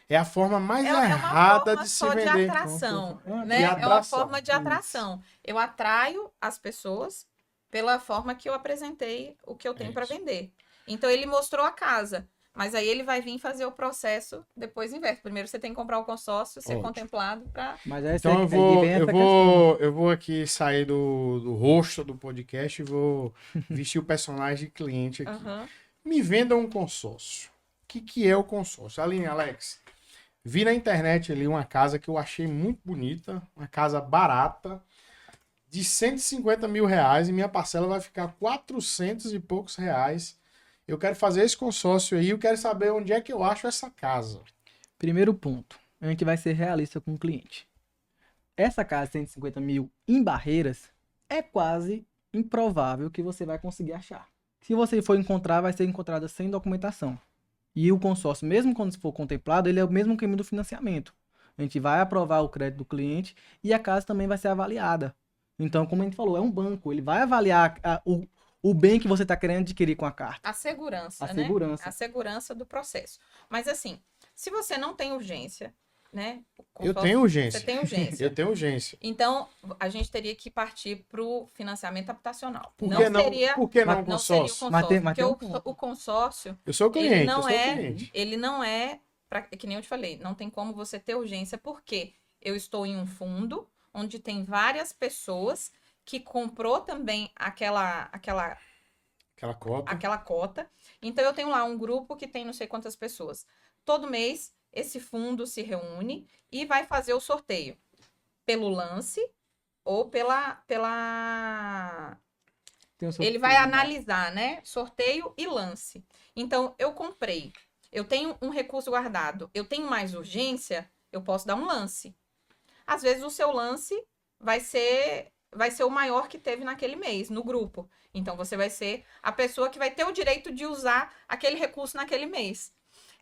Speaker 1: É a forma mais errada de se vender.
Speaker 3: É uma forma de atração, né? É uma forma de atração. Eu atraio as pessoas pela forma que eu apresentei o que eu tenho para vender. Então, ele mostrou a casa, mas aí ele vai vir fazer o processo depois inverso. Primeiro, você tem que comprar o consórcio, ser contemplado para...
Speaker 2: Mas essa
Speaker 1: Então,
Speaker 2: questão.
Speaker 1: eu vou aqui sair do rosto do podcast e vou vestir o personagem de cliente aqui. Me venda um consórcio. O que é o consórcio? Aline, Alex... Vi na internet ali uma casa que eu achei muito bonita, uma casa barata, de 150 mil reais, e minha parcela vai ficar 400 e poucos reais. Eu quero fazer esse consórcio aí, eu quero saber onde é que eu acho essa casa.
Speaker 2: Primeiro ponto, a gente vai ser realista com o cliente. Essa casa de 150 mil em Barreiras é quase improvável que você vai conseguir achar. Se você for encontrar, vai ser encontrada sem documentação. E o consórcio, mesmo quando for contemplado, ele é o mesmo caminho do financiamento. A gente vai aprovar o crédito do cliente e a casa também vai ser avaliada. Então, como a gente falou, é um banco. Ele vai avaliar o bem que você está querendo adquirir com a carta.
Speaker 3: A segurança,
Speaker 2: A
Speaker 3: né?
Speaker 2: segurança.
Speaker 3: A segurança do processo. Mas assim, se você não tem urgência, né?
Speaker 1: Eu tenho urgência.
Speaker 3: Você tem urgência.
Speaker 1: Eu tenho urgência.
Speaker 3: Então, a gente teria que partir para o financiamento habitacional.
Speaker 1: Por que não consórcio?
Speaker 3: Não seria o consórcio. Porque o consórcio...
Speaker 1: Eu sou cliente,
Speaker 3: Ele não é, que nem eu te falei, não tem como você ter urgência, porque eu estou em um fundo onde tem várias pessoas que comprou também aquela cota. Então, eu tenho lá um grupo que tem não sei quantas pessoas. Todo mês, esse fundo se reúne e vai fazer o sorteio pelo lance ou pela... Ele vai analisar, né? Sorteio e lance. Então, eu comprei. Eu tenho um recurso guardado. Eu tenho mais urgência, Eu posso dar um lance. Às vezes o seu lance vai ser o maior que teve naquele mês, no grupo. Então, você vai ser a pessoa que vai ter o direito de usar aquele recurso naquele mês.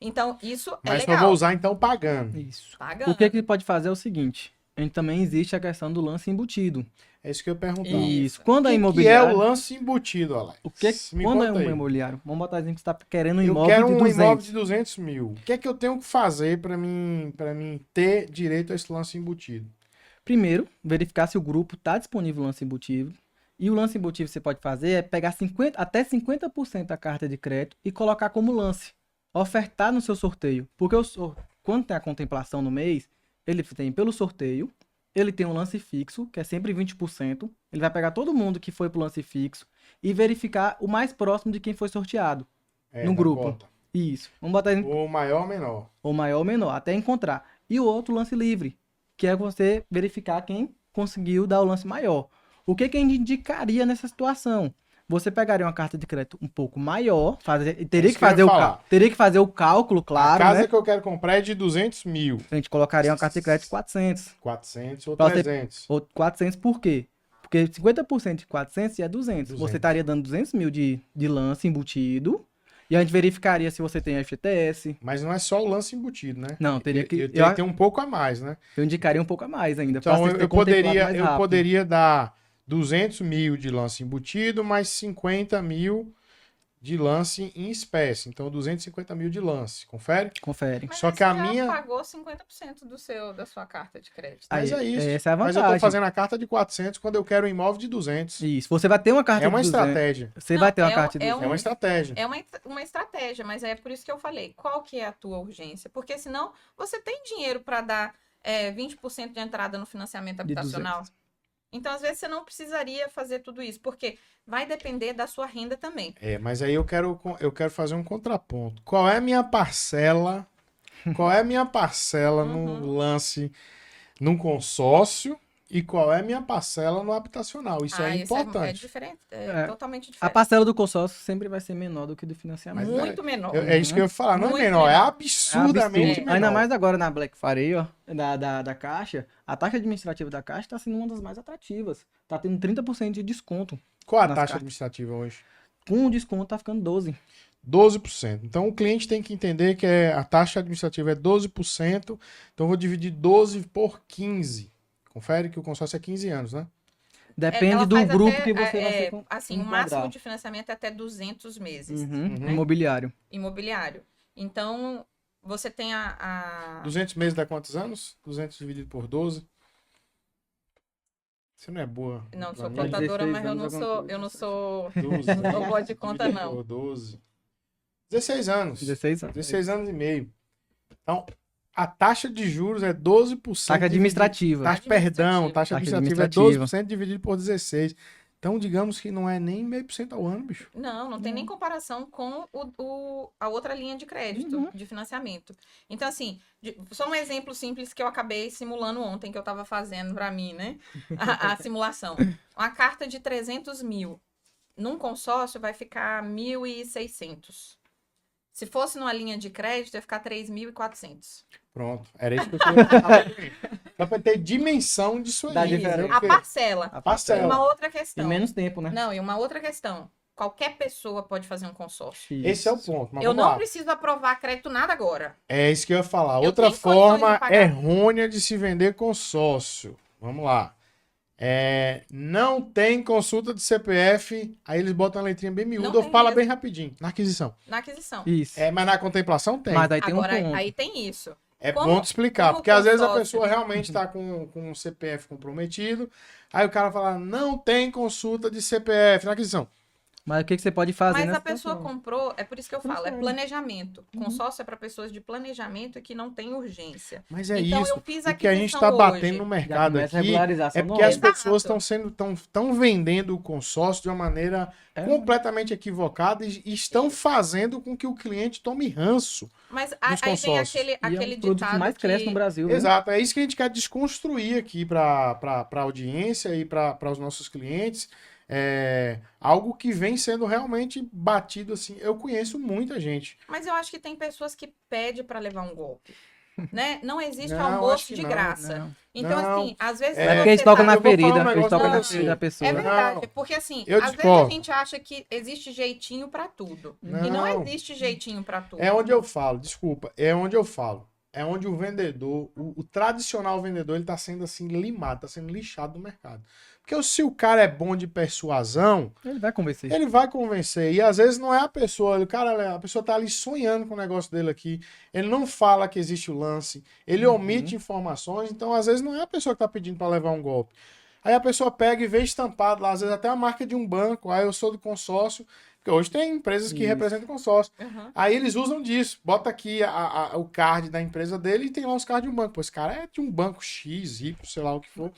Speaker 3: Então, isso é
Speaker 1: Mas
Speaker 3: legal.
Speaker 1: só vou usar, então, pagando.
Speaker 2: Isso.
Speaker 3: Pagando.
Speaker 2: O que ele pode fazer é o seguinte, a gente também existe a questão do lance embutido.
Speaker 1: É isso que eu ia perguntar.
Speaker 2: Isso. Quando
Speaker 1: O
Speaker 2: é
Speaker 1: que é
Speaker 2: imobiliário...
Speaker 1: o lance embutido, Alex?
Speaker 2: Quando é
Speaker 1: conta
Speaker 2: um
Speaker 1: aí.
Speaker 2: imobiliário? Vamos botar assim que você está querendo um
Speaker 1: Eu
Speaker 2: imóvel
Speaker 1: quero
Speaker 2: de
Speaker 1: um
Speaker 2: 200.
Speaker 1: imóvel de 200 mil. O que é que eu tenho que fazer para mim ter direito a esse lance embutido?
Speaker 2: Primeiro, verificar se o grupo está disponível o lance embutido. E o lance embutido que você pode fazer é pegar até 50% da carta de crédito e colocar como lance. Ofertar no seu sorteio. Porque quando tem a contemplação no mês, ele tem pelo sorteio, ele tem um lance fixo, que é sempre 20%. Ele vai pegar todo mundo que foi pro lance fixo e verificar o mais próximo de quem foi sorteado no
Speaker 1: da
Speaker 2: grupo.
Speaker 1: cota.
Speaker 2: Isso. Vamos botar
Speaker 1: O maior ou menor.
Speaker 2: ou maior ou menor, até encontrar. E o outro lance livre, que é você verificar quem conseguiu dar o lance maior. O que a gente indicaria nessa situação? Você pegaria uma carta de crédito um pouco maior, teria
Speaker 1: isso que eu ia falar.
Speaker 2: que fazer o cálculo, claro,
Speaker 1: A casa
Speaker 2: né?
Speaker 1: que eu quero comprar é de 200 mil.
Speaker 2: A gente colocaria uma carta de crédito de 400.
Speaker 1: 400 ou
Speaker 2: Pra você-
Speaker 1: 300.
Speaker 2: Ou 400 por quê? Porque 50% de 400 é 200.
Speaker 1: 200.
Speaker 2: Você estaria dando 200 mil de lance embutido. E a gente verificaria se você tem FGTS.
Speaker 1: Mas não é só o lance embutido, né?
Speaker 2: Não, teria que...
Speaker 1: Eu teria que ter um pouco a mais, né?
Speaker 2: Eu indicaria um pouco a mais ainda. pra
Speaker 1: Então
Speaker 2: você ter
Speaker 1: eu
Speaker 2: contemplado
Speaker 1: poderia,
Speaker 2: mais
Speaker 1: eu
Speaker 2: rápido.
Speaker 1: poderia dar 200 mil de lance embutido, mais 50 mil de lance em espécie. Então 250 mil de lance. Confere?
Speaker 2: Confere.
Speaker 3: Mas
Speaker 1: Só
Speaker 3: aí
Speaker 1: que a
Speaker 3: você já
Speaker 1: minha-
Speaker 3: pagou 50% da sua carta de crédito.
Speaker 1: Mas
Speaker 2: Aí,
Speaker 1: é isso.
Speaker 2: essa é a
Speaker 1: Mas eu tô
Speaker 2: vantagem.
Speaker 1: fazendo a carta de 400 quando eu quero um imóvel de 200.
Speaker 2: Isso. Você vai ter uma carta
Speaker 1: É uma
Speaker 2: de 200.
Speaker 1: estratégia.
Speaker 2: Você
Speaker 3: Não,
Speaker 2: vai ter uma
Speaker 3: é
Speaker 2: carta de
Speaker 3: é
Speaker 2: 200.
Speaker 1: É uma estratégia.
Speaker 3: É uma estratégia, mas é por isso que eu falei, qual que é a tua urgência? Porque senão você tem dinheiro para dar 20% de entrada no financiamento
Speaker 2: De
Speaker 3: habitacional. Então, às vezes, você não precisaria fazer tudo isso, porque vai depender da sua renda também.
Speaker 1: Mas aí eu quero fazer um contraponto. Qual é a minha parcela? Qual é a minha parcela no lance, num consórcio? E qual é a minha parcela no habitacional? Isso é
Speaker 3: Isso é
Speaker 1: importante.
Speaker 3: diferente,
Speaker 2: É.
Speaker 3: totalmente
Speaker 2: A
Speaker 3: diferente.
Speaker 2: parcela do consórcio sempre vai ser menor do que do financiamento.
Speaker 1: Mas
Speaker 3: Muito menor.
Speaker 1: É isso que eu ia falar. Não é
Speaker 3: Muito
Speaker 1: menor, é
Speaker 3: menor.
Speaker 1: absurdamente
Speaker 2: Absurdo.
Speaker 1: menor.
Speaker 2: Ainda mais agora na Black Friday, ó, da Caixa, a taxa administrativa da Caixa está sendo uma das mais atrativas. Tá tendo 30% de desconto.
Speaker 1: Qual a
Speaker 2: nas
Speaker 1: taxa
Speaker 2: cartas.
Speaker 1: administrativa hoje?
Speaker 2: Com o desconto tá ficando 12%.
Speaker 1: 12%. Então o cliente tem que entender que a taxa administrativa é 12%. Então eu vou dividir 12 por 15. Confere que o consórcio é 15 anos, né?
Speaker 2: Depende
Speaker 3: Ela
Speaker 2: do
Speaker 3: faz
Speaker 2: grupo
Speaker 3: até,
Speaker 2: que você vai ser
Speaker 3: assim, o
Speaker 2: enquadrar.
Speaker 3: máximo de financiamento é até 200 meses.
Speaker 2: Uhum. Imobiliário.
Speaker 3: Imobiliário. Então, você tem a...
Speaker 1: 200 meses dá quantos anos? 200 dividido por 12. Você não é boa.
Speaker 3: Não, sou
Speaker 1: planilha?
Speaker 3: contadora,
Speaker 2: 16
Speaker 3: mas eu não
Speaker 2: anos,
Speaker 3: sou...
Speaker 2: alguma
Speaker 3: Eu não sou...
Speaker 1: 12,
Speaker 3: Não sou boa de conta,
Speaker 1: dividido
Speaker 3: não.
Speaker 1: por 12. 16 anos.
Speaker 2: 16 anos.
Speaker 1: 16 anos e meio. Então, a taxa de juros é 12%.
Speaker 2: Taxa administrativa.
Speaker 1: Taxa
Speaker 2: Taxa
Speaker 1: administrativa é
Speaker 2: administrativa.
Speaker 1: 12% dividido por 16. Então, digamos que não é nem 0,5% ao ano, bicho.
Speaker 3: Não tem nem comparação com a outra linha de crédito, de financiamento. Então, assim, só um exemplo simples que eu acabei simulando ontem, que eu tava fazendo pra mim, né? A simulação. Uma carta de 300 mil num consórcio vai ficar 1.600. Se fosse numa linha de crédito, ia ficar 3.400.
Speaker 1: Pronto. Era isso que eu queria falar. Só pra ter dimensão disso aí.
Speaker 2: Da diferença.
Speaker 3: A parcela.
Speaker 2: A
Speaker 1: Parcela.
Speaker 3: Uma outra
Speaker 2: Em
Speaker 3: questão.
Speaker 2: menos tempo, né?
Speaker 3: Não, e uma outra questão. Qualquer pessoa pode fazer um consórcio.
Speaker 1: Esse é o ponto. Mas
Speaker 3: Eu
Speaker 1: vamos
Speaker 3: não
Speaker 1: lá.
Speaker 3: preciso aprovar crédito nada agora.
Speaker 1: É isso que eu ia falar.
Speaker 3: Eu
Speaker 1: Outra
Speaker 3: tenho condições
Speaker 1: forma
Speaker 3: de pagar.
Speaker 1: errônea de se vender consórcio. Vamos lá. Não tem consulta de CPF, aí eles botam a letrinha bem miúda
Speaker 3: Não
Speaker 1: ou
Speaker 3: tem
Speaker 1: fala
Speaker 3: mesmo.
Speaker 1: bem rapidinho. Na aquisição.
Speaker 3: Na aquisição.
Speaker 2: Isso.
Speaker 1: Mas na contemplação tem.
Speaker 2: Mas aí tem
Speaker 3: Agora,
Speaker 2: um ponto.
Speaker 3: aí tem isso.
Speaker 1: É
Speaker 3: como-
Speaker 1: bom te explicar,
Speaker 3: como
Speaker 1: porque às vezes a
Speaker 3: consórcio-
Speaker 1: pessoa realmente está com o CPF comprometido, aí o cara fala, não tem consulta de CPF na aquisição.
Speaker 2: Mas o que você pode fazer
Speaker 3: Mas
Speaker 2: nessa
Speaker 3: a pessoa
Speaker 2: situação?
Speaker 3: comprou, é por isso que eu falo, é
Speaker 2: Transfere.
Speaker 3: planejamento. Consórcio é para pessoas de planejamento e que não tem urgência.
Speaker 1: Mas é
Speaker 3: Então,
Speaker 1: isso.
Speaker 3: eu fiz
Speaker 1: O que a gente
Speaker 3: aquisição
Speaker 1: está
Speaker 3: hoje.
Speaker 1: batendo no
Speaker 2: Já
Speaker 1: mercado
Speaker 2: começa a
Speaker 1: aqui
Speaker 2: regularização
Speaker 1: é
Speaker 2: no
Speaker 1: porque as
Speaker 2: órgão.
Speaker 1: pessoas
Speaker 3: Exato.
Speaker 1: estão vendendo o consórcio de uma maneira
Speaker 2: É.
Speaker 1: completamente equivocada e estão fazendo com que o cliente tome ranço.
Speaker 3: Mas
Speaker 1: Nos
Speaker 3: aí tem
Speaker 1: consórcios.
Speaker 3: aquele,
Speaker 2: E é um
Speaker 3: aquele
Speaker 2: dos produtos
Speaker 3: ditado
Speaker 2: que mais
Speaker 3: que...
Speaker 2: cresce no Brasil. né?
Speaker 1: Exato, é isso que a gente quer desconstruir aqui para a audiência e para os nossos clientes. Algo que vem sendo realmente batido assim. Eu conheço muita gente.
Speaker 3: Mas eu acho que tem pessoas que pedem para levar um golpe. né? Não existe
Speaker 1: Não, acho
Speaker 3: almoço
Speaker 1: que
Speaker 3: de
Speaker 1: não,
Speaker 3: graça.
Speaker 2: não.
Speaker 3: Então,
Speaker 1: Não.
Speaker 3: assim, às vezes
Speaker 2: É porque
Speaker 3: você
Speaker 2: eles tocam
Speaker 3: tá...
Speaker 2: na
Speaker 1: eu vou falar um
Speaker 2: ferida,
Speaker 1: negócio
Speaker 2: eles tocam
Speaker 1: pra
Speaker 2: na
Speaker 1: você.
Speaker 2: ferida da pessoa.
Speaker 3: É verdade,
Speaker 1: Não,
Speaker 3: porque assim,
Speaker 1: eu
Speaker 3: às vezes
Speaker 1: discordo.
Speaker 3: a gente acha que existe jeitinho pra tudo.
Speaker 1: Não.
Speaker 3: E não existe jeitinho pra tudo.
Speaker 1: É onde eu falo, desculpa, é onde eu falo. É onde o vendedor, o tradicional vendedor, ele tá sendo assim limado, tá sendo lixado do mercado. Porque se o cara é bom de persuasão,
Speaker 2: Ele vai convencer.
Speaker 1: ele vai convencer. E às vezes não é a pessoa, o cara, a pessoa tá ali sonhando com o negócio dele aqui. Ele não fala que existe o lance, ele omite informações, então às vezes não é a pessoa que tá pedindo para levar um golpe. Aí a pessoa pega e vê estampado lá, às vezes até a marca de um banco, aí eu sou do consórcio, porque hoje tem empresas que
Speaker 2: Isso.
Speaker 1: representam consórcio.
Speaker 3: Uhum.
Speaker 1: Aí eles usam disso, bota aqui o card da empresa dele e tem lá os cards de um banco. Pô, esse cara é de um banco X, Y, sei lá o que for.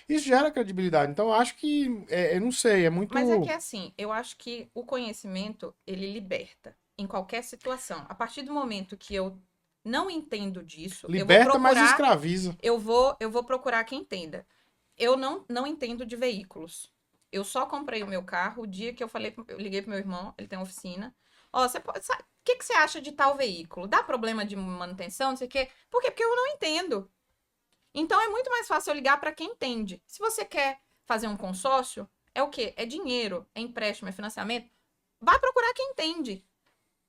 Speaker 1: Isso gera credibilidade. Então eu acho que, eu não sei, é muito...
Speaker 3: Mas é que assim, eu acho que o conhecimento, ele liberta em qualquer situação. A partir do momento que eu não entendo disso,
Speaker 1: Liberta,
Speaker 3: eu vou
Speaker 1: mas
Speaker 3: procurar,
Speaker 1: escraviza.
Speaker 3: eu vou procurar quem entenda. Eu não entendo de veículos. Eu só comprei o meu carro o dia que eu liguei pro meu irmão, ele tem uma oficina. Ó, você pode, o que você acha de tal veículo? Dá problema de manutenção, não sei o quê? Por quê? Porque eu não entendo. Então é muito mais fácil eu ligar para quem entende. Se você quer fazer um consórcio, é o quê? É dinheiro, é empréstimo, é financiamento. Vai procurar quem entende.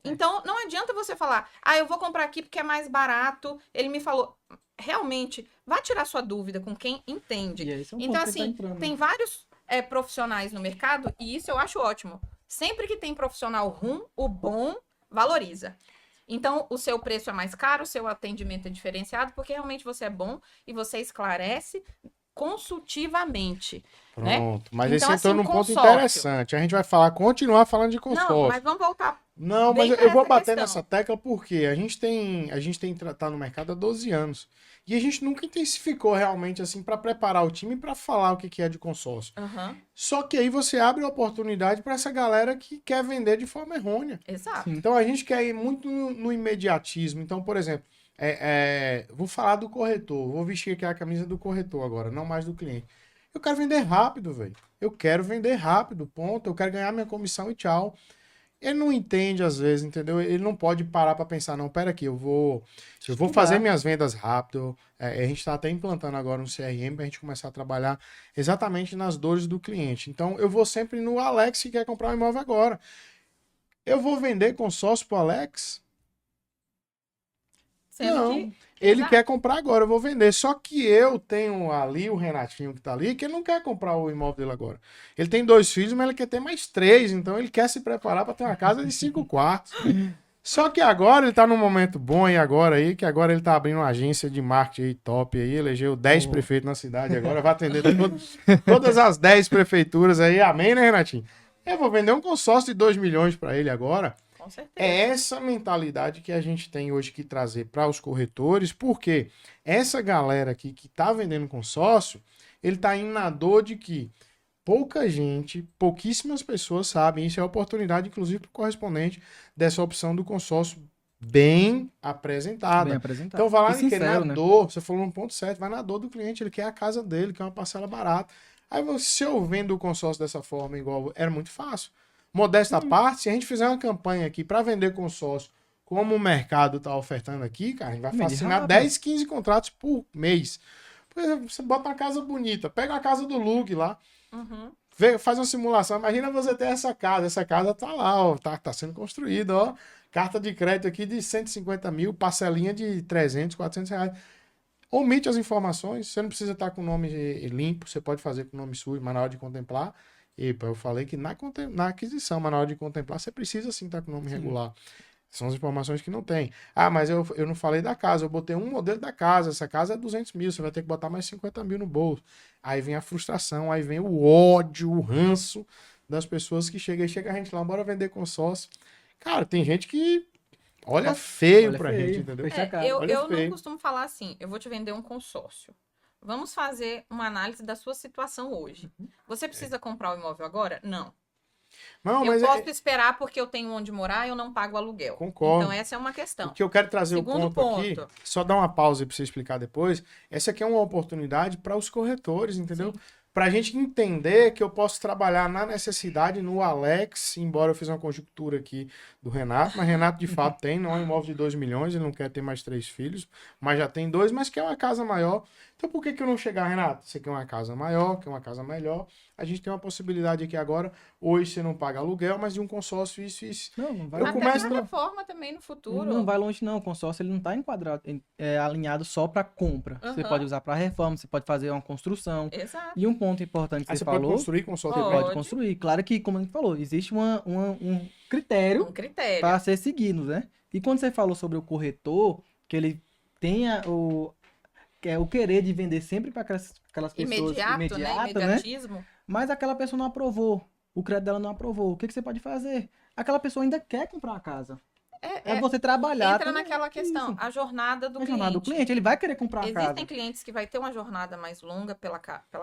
Speaker 3: Então, não adianta você falar, eu vou comprar aqui porque é mais barato. Ele me falou, realmente, vai tirar sua dúvida com quem entende.
Speaker 2: E esse é um
Speaker 3: Então,
Speaker 2: ponto que tá
Speaker 3: assim,
Speaker 2: entrando.
Speaker 3: tem vários profissionais no mercado e isso eu acho ótimo. Sempre que tem profissional ruim, o bom valoriza. Então, o seu preço é mais caro, o seu atendimento é diferenciado, porque realmente você é bom e você esclarece consultivamente.
Speaker 1: Pronto.
Speaker 3: Né?
Speaker 1: Mas
Speaker 3: Então,
Speaker 1: esse entrou
Speaker 3: assim,
Speaker 1: num ponto
Speaker 3: consórcio.
Speaker 1: interessante. A gente vai continuar falando de consórcio.
Speaker 3: Não, mas vamos voltar.
Speaker 1: Não,
Speaker 3: bem
Speaker 1: mas
Speaker 3: pra
Speaker 1: eu vou
Speaker 3: essa
Speaker 1: bater
Speaker 3: questão.
Speaker 1: nessa tecla porque a gente tem tá no mercado há 12 anos. E a gente nunca intensificou realmente assim para preparar o time para falar o que é de consórcio.
Speaker 3: Aham,
Speaker 1: Só que aí você abre a oportunidade para essa galera que quer vender de forma errônea.
Speaker 3: exato.
Speaker 2: Sim.
Speaker 1: Então a gente quer ir muito no imediatismo. Então, por exemplo, vou falar do corretor, vou vestir aqui a camisa do corretor agora, não mais do cliente. Eu quero vender rápido, velho. Eu quero vender rápido, ponto. Eu quero ganhar minha comissão e tchau. Ele não entende às vezes, entendeu? Ele não pode parar para pensar, não, pera aqui, eu vou fazer minhas vendas rápido. A gente está até implantando agora um CRM para a gente começar a trabalhar exatamente nas dores do cliente. Então, eu vou sempre no Alex que quer comprar um imóvel agora. Eu vou vender consórcio pro Alex?
Speaker 3: Sendo
Speaker 1: Não.
Speaker 3: que.
Speaker 1: Ele
Speaker 3: Exato.
Speaker 1: quer comprar agora, eu vou vender. Só que eu tenho ali o Renatinho que tá ali, que ele não quer comprar o imóvel dele agora. Ele tem 2 filhos, mas ele quer ter mais 3. Então ele quer se preparar para ter uma casa de 5 quartos. Só que agora ele tá num momento bom aí agora aí, que agora ele tá abrindo uma agência de marketing aí top aí, elegeu 10 prefeitos na cidade agora, vai atender todas as 10 prefeituras aí. Amém, né, Renatinho? Eu vou vender um consórcio de 2 milhões para ele agora.
Speaker 3: Com certeza.
Speaker 1: É essa mentalidade que a gente tem hoje que trazer para os corretores, porque essa galera aqui que está vendendo consórcio, ele está indo na dor de que pouca gente, pouquíssimas pessoas sabem. Isso é a oportunidade, inclusive, para o correspondente dessa opção do consórcio bem apresentada.
Speaker 2: Bem apresentado.
Speaker 1: Então vai lá
Speaker 2: E
Speaker 1: que na
Speaker 2: sincero, né?
Speaker 1: dor, você falou um ponto certo, vai na dor do cliente, ele quer a casa dele, quer uma parcela barata. Aí se eu vendo o consórcio dessa forma, igual, era muito fácil. Modesta à parte, se a gente fizer uma campanha aqui para vender consórcio, como o mercado está ofertando aqui, cara, a gente vai
Speaker 2: Vende
Speaker 1: assinar
Speaker 2: rápido.
Speaker 1: 10, 15 contratos por mês. Por exemplo, você bota uma casa bonita, pega a casa do Luke lá,
Speaker 3: Uhum.
Speaker 1: faz uma simulação. Imagina você ter essa casa tá lá, ó, tá sendo construída, ó. Carta de crédito aqui de 150 mil, parcelinha de 300, 400 reais. Omite as informações, você não precisa estar com o nome limpo, você pode fazer com o nome sujo, mas na hora de contemplar. Eu falei que na aquisição, mas na hora de contemplar, você precisa sim estar com o nome regular. São as informações que não tem. Mas eu não falei da casa, eu botei um modelo da casa, essa casa é 200 mil, você vai ter que botar mais 50 mil no bolso. Aí vem a frustração, aí vem o ódio, o ranço das pessoas que chega a gente lá, bora vender consórcio. Cara, tem gente que olha feio
Speaker 2: Olha
Speaker 1: pra
Speaker 2: feio,
Speaker 1: gente, entendeu?
Speaker 2: fecha a cara.
Speaker 3: Eu
Speaker 1: Olha
Speaker 3: não
Speaker 1: feio.
Speaker 3: costumo falar assim, eu vou te vender um consórcio. Vamos fazer uma análise da sua situação hoje. Você precisa comprar o imóvel agora? Não.
Speaker 1: Não,
Speaker 3: Eu
Speaker 1: mas
Speaker 3: posso esperar porque eu tenho onde morar e eu não pago aluguel.
Speaker 1: Concordo.
Speaker 3: Então, essa é uma questão.
Speaker 1: O que eu quero trazer
Speaker 3: Segundo
Speaker 1: o ponto aqui, só dar uma pausa para você explicar depois. Essa aqui é uma oportunidade para os corretores, entendeu? Pra gente entender que eu posso trabalhar na necessidade no Alex, embora eu fiz uma conjectura aqui do Renato, mas Renato de fato tem, não é um imóvel de 2 milhões, ele não quer ter mais 3 filhos, mas já tem 2, mas quer uma casa maior. Então por que que eu não chegar, Renato? Você quer uma casa maior, quer uma casa melhor? A gente tem uma possibilidade aqui agora, hoje você não paga aluguel, mas de um consórcio, isso.
Speaker 2: Não vai
Speaker 1: Eu
Speaker 3: Até
Speaker 1: começo
Speaker 3: na
Speaker 1: a-
Speaker 3: reforma também no futuro.
Speaker 2: Não vai longe, não. O consórcio ele não está enquadrado, alinhado só para compra. Você
Speaker 3: Aham.
Speaker 2: pode usar para reforma, você pode fazer uma construção.
Speaker 3: Exato.
Speaker 2: E um ponto importante que
Speaker 1: Aí
Speaker 2: você
Speaker 1: você pode
Speaker 2: falou,
Speaker 1: construir consórcio
Speaker 3: Pode.
Speaker 1: também.
Speaker 2: pode construir. Claro que, como a gente falou, existe um critério
Speaker 3: Um critério.
Speaker 2: para ser seguido, né? E quando você falou sobre o corretor, que ele tenha o querer de vender sempre para aquelas pessoas
Speaker 3: Imediato, né?
Speaker 2: imediatas, né?
Speaker 3: Imediatismo.
Speaker 2: Mas aquela pessoa não aprovou. O crédito dela não aprovou. O que você pode fazer? Aquela pessoa ainda quer comprar a casa. É você trabalhar.
Speaker 3: Entra naquela questão,
Speaker 2: Isso.
Speaker 3: a jornada do
Speaker 2: A jornada do
Speaker 3: cliente.
Speaker 2: cliente, ele vai querer comprar a casa.
Speaker 3: Existem clientes que vai ter uma jornada mais longa pela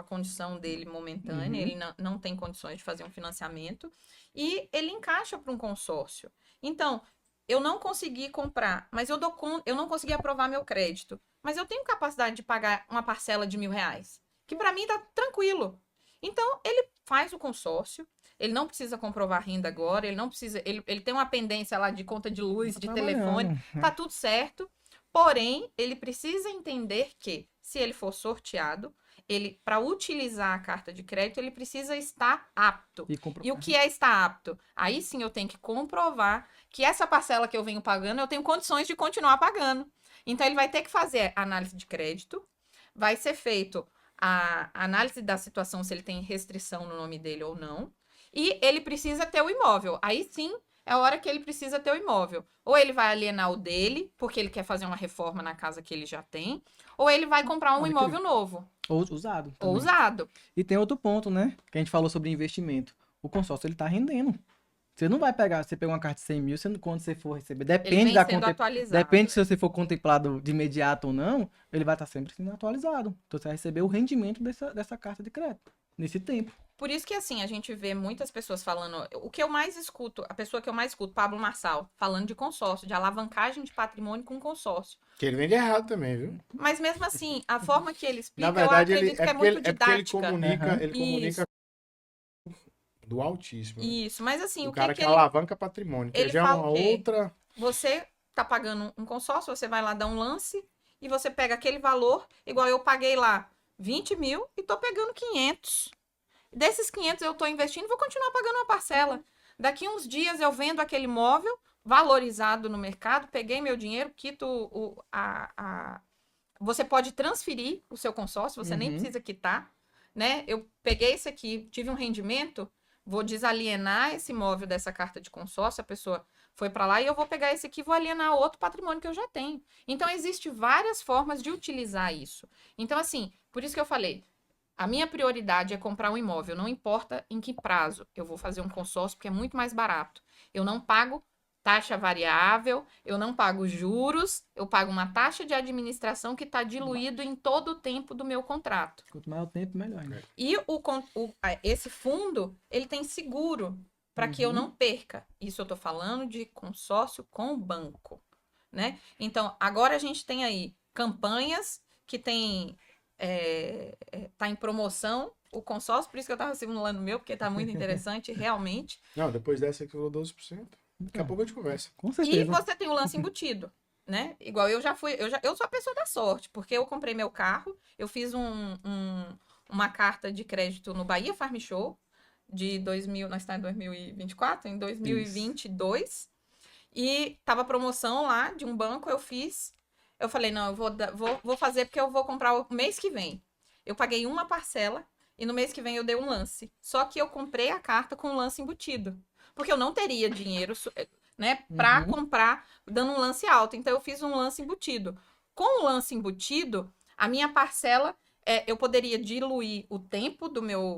Speaker 3: condição dele momentânea,
Speaker 2: Uhum.
Speaker 3: ele não tem condições de fazer um financiamento e ele encaixa para um consórcio. Então, eu não consegui comprar, mas eu não consegui aprovar meu crédito, mas eu tenho capacidade de pagar uma parcela de R$ 1.000, que para mim tá tranquilo. Então, ele faz o consórcio, ele não precisa comprovar renda agora, ele não precisa, ele tem uma pendência lá de conta de luz,
Speaker 2: Tá
Speaker 3: de
Speaker 2: trabalhando,
Speaker 3: telefone,
Speaker 2: né?
Speaker 3: tá tudo certo. Porém, ele precisa entender que, se ele for sorteado, ele, para utilizar a carta de crédito, ele precisa estar apto. E o que é estar apto? Aí sim eu tenho que comprovar que essa parcela que eu venho pagando, eu tenho condições de continuar pagando. Então, ele vai ter que fazer a análise de crédito, vai ser feito a análise da situação, se ele tem restrição no nome dele ou não, e ele precisa ter o imóvel. Aí sim é a hora que ele precisa ter o imóvel. Ou ele vai alienar o dele, porque ele quer fazer uma reforma na casa que ele já tem, ou ele vai comprar um imóvel novo,
Speaker 2: Ou usado.
Speaker 3: ou
Speaker 2: também.
Speaker 3: usado.
Speaker 2: E tem outro ponto, né? Que a gente falou sobre investimento. O consórcio, ele tá rendendo. Você não vai pegar, você pega uma carta de 100 mil, quando você for receber.
Speaker 3: Ele
Speaker 2: Depende
Speaker 3: vem
Speaker 2: da
Speaker 3: sendo atualizado.
Speaker 2: Depende se você for contemplado de imediato ou não, ele vai estar sempre sendo atualizado. Então você vai receber o rendimento dessa carta de crédito. Nesse tempo.
Speaker 3: Por isso que, assim, a gente vê muitas pessoas falando... O que eu mais escuto, a pessoa que eu mais escuto, Pablo Marçal, falando de consórcio, de alavancagem de patrimônio com consórcio.
Speaker 1: Que ele vende errado também, viu?
Speaker 3: Mas mesmo assim, a forma que ele explica,
Speaker 1: Na verdade,
Speaker 3: eu
Speaker 1: ele
Speaker 3: acredito que é
Speaker 1: porque
Speaker 3: muito
Speaker 1: ele, é porque ele
Speaker 3: didática.
Speaker 1: comunica,
Speaker 2: Aham.
Speaker 1: ele comunica do altíssimo. Né?
Speaker 3: Isso, mas assim,
Speaker 1: O
Speaker 3: o
Speaker 1: cara
Speaker 3: que
Speaker 1: que
Speaker 3: ele...
Speaker 1: alavanca patrimônio, que
Speaker 3: ele
Speaker 1: já é
Speaker 3: fala
Speaker 1: uma
Speaker 3: o quê?
Speaker 1: outra.
Speaker 3: Você tá pagando um consórcio, você vai lá dar um lance e você pega aquele valor, igual eu paguei lá 20 mil e tô pegando 500. Desses 500 eu tô investindo, vou continuar pagando uma parcela. Daqui uns dias eu vendo aquele imóvel valorizado no mercado, peguei meu dinheiro, quito Você pode transferir o seu consórcio, você nem
Speaker 2: Uhum.
Speaker 3: precisa quitar, né? Eu peguei esse aqui, tive um rendimento, vou desalienar esse imóvel dessa carta de consórcio, a pessoa foi para lá e eu vou pegar esse aqui e vou alienar outro patrimônio que eu já tenho. Então, existem várias formas de utilizar isso. Então, assim, por isso que eu falei, a minha prioridade é comprar um imóvel, não importa em que prazo. Eu vou fazer um consórcio porque é muito mais barato. Eu não pago taxa variável, eu não pago juros, eu pago uma taxa de administração que está diluído em todo o tempo do meu contrato.
Speaker 2: Quanto maior o tempo, melhor. Né?
Speaker 3: E esse fundo, ele tem seguro para que eu não perca. Isso eu estou falando de consórcio com o banco, né? Então, agora a gente tem aí campanhas que tem tá em promoção o consórcio, por isso que eu estava simulando o meu, porque tá muito interessante, realmente.
Speaker 1: Não, depois dessa que falou 12%. Daqui a pouco a gente conversa.
Speaker 2: Com
Speaker 3: E
Speaker 2: certeza.
Speaker 3: você tem o lance embutido, né? Igual eu já fui, eu sou a pessoa da sorte, porque eu comprei meu carro, eu fiz uma carta de crédito no Bahia Farm Show de 2000, nós estamos em 2024, em 2022, e tava promoção lá de um banco, eu falei, não, eu vou fazer porque eu vou comprar o mês que vem. Eu paguei uma parcela e no mês que vem eu dei um lance. Só que eu comprei a carta com o lance embutido. Porque eu não teria dinheiro, né, para comprar dando um lance alto. Então eu fiz um lance embutido. Com o lance embutido, a minha parcela, eu poderia diluir o tempo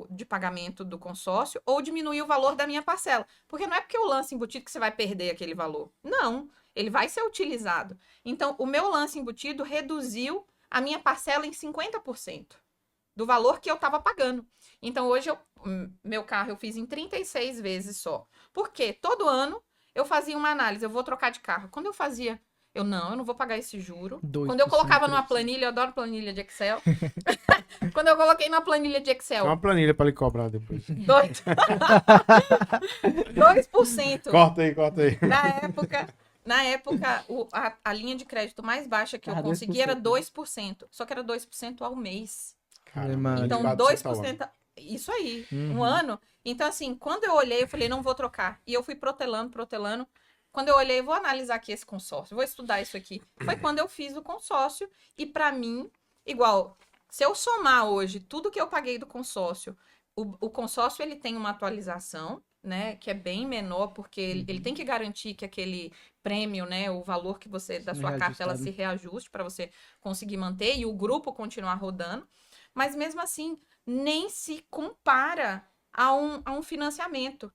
Speaker 3: de pagamento do consórcio ou diminuir o valor da minha parcela. Porque não é porque o lance embutido que você vai perder aquele valor. Não, ele vai ser utilizado. Então, o meu lance embutido reduziu a minha parcela em 50% do valor que eu estava pagando. Então, hoje, meu carro eu fiz em 36 vezes só. Porque todo ano eu fazia uma análise, eu vou trocar de carro. Quando eu Eu não vou pagar esse juro.
Speaker 2: 2%,
Speaker 3: Quando eu colocava numa
Speaker 2: 3%.
Speaker 3: planilha, eu adoro planilha de Excel. Quando eu coloquei na planilha de
Speaker 1: Tem
Speaker 3: Excel,
Speaker 1: uma planilha pra ele cobrar depois.
Speaker 3: 2%.
Speaker 1: Corta aí.
Speaker 3: Na época, a linha de crédito mais baixa que eu
Speaker 2: Ah,
Speaker 3: consegui era
Speaker 2: 2%.
Speaker 3: 2%. Só que era 2% ao mês.
Speaker 1: Caramba,
Speaker 3: Então,
Speaker 1: 400 ao ano.
Speaker 3: 2%. Isso aí, um
Speaker 2: Uhum.
Speaker 3: ano. Então, assim, quando eu olhei, eu falei, não vou trocar. E eu fui protelando. Quando eu olhei, vou analisar aqui esse consórcio, vou estudar isso aqui. Foi quando eu fiz o consórcio. E pra mim, igual, se eu somar hoje tudo que eu paguei do consórcio, o consórcio ele tem uma atualização, né, que é bem menor, porque ele tem que garantir que aquele prêmio, né, o valor que você da sua carta, ela se reajuste para você conseguir manter e o grupo continuar rodando. Mas mesmo assim, nem se compara a um financiamento.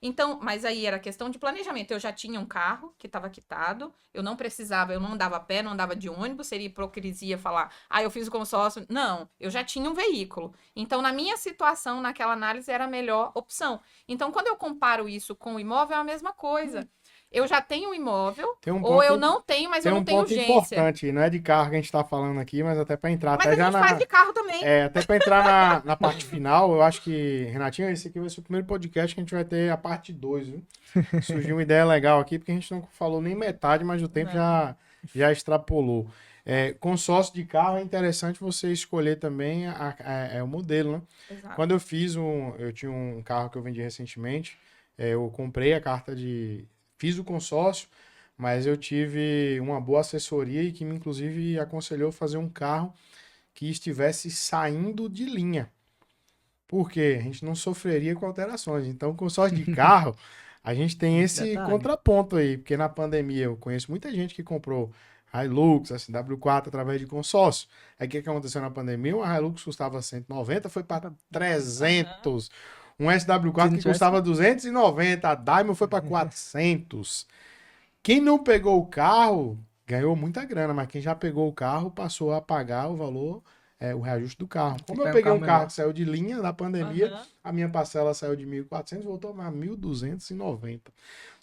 Speaker 3: Então, mas aí era questão de planejamento. Eu já tinha um carro que estava quitado, eu não precisava, eu não andava a pé, não andava de ônibus, seria hipocrisia falar, eu fiz o consórcio. Não, eu já tinha um veículo. Então, na minha situação, naquela análise, era a melhor opção. Então, quando eu comparo isso com o imóvel, é a mesma coisa. Eu já tenho um imóvel,
Speaker 1: Tem um
Speaker 3: ou
Speaker 1: ponto
Speaker 3: eu não tenho, mas eu não tenho
Speaker 1: ponto
Speaker 3: urgência.
Speaker 1: importante, não é de carro que a gente tá falando aqui, mas até pra entrar.
Speaker 3: Mas
Speaker 1: até
Speaker 3: a gente faz de carro também.
Speaker 1: Até pra entrar na parte final, eu acho que, Renatinho, esse aqui vai ser o primeiro podcast que a gente vai ter a parte 2, viu? Surgiu uma ideia legal aqui, porque a gente não falou nem metade, mas o tempo já extrapolou. Consórcio de carro é interessante você escolher também o modelo, né?
Speaker 3: Exato.
Speaker 1: Quando eu tinha um carro que eu vendi recentemente, eu comprei a carta fiz o consórcio, mas eu tive uma boa assessoria e que me, inclusive, aconselhou fazer um carro que estivesse saindo de linha. Por quê? A gente não sofreria com alterações. Então, consórcio de carro, a gente tem esse
Speaker 2: Detalhe.
Speaker 1: contraponto aí, porque na pandemia eu conheço muita gente que comprou Hilux, SW4 através de consórcio. Aí o que aconteceu na pandemia? Uma Hilux custava 190, foi para 300. Um SW4 que custava 290, a Daimler foi para 400. Quem não pegou o carro ganhou muita grana, mas quem já pegou o carro passou a pagar o valor, o reajuste do carro. Como eu peguei um carro que saiu de linha na pandemia, a minha parcela saiu de 1.400, voltou a 1.290.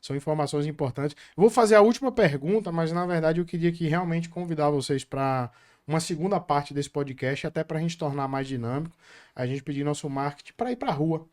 Speaker 1: São informações importantes. Vou fazer a última pergunta, mas na verdade eu queria aqui realmente convidar vocês para uma segunda parte desse podcast, até para a gente tornar mais dinâmico, a gente pedir nosso marketing para ir para a rua.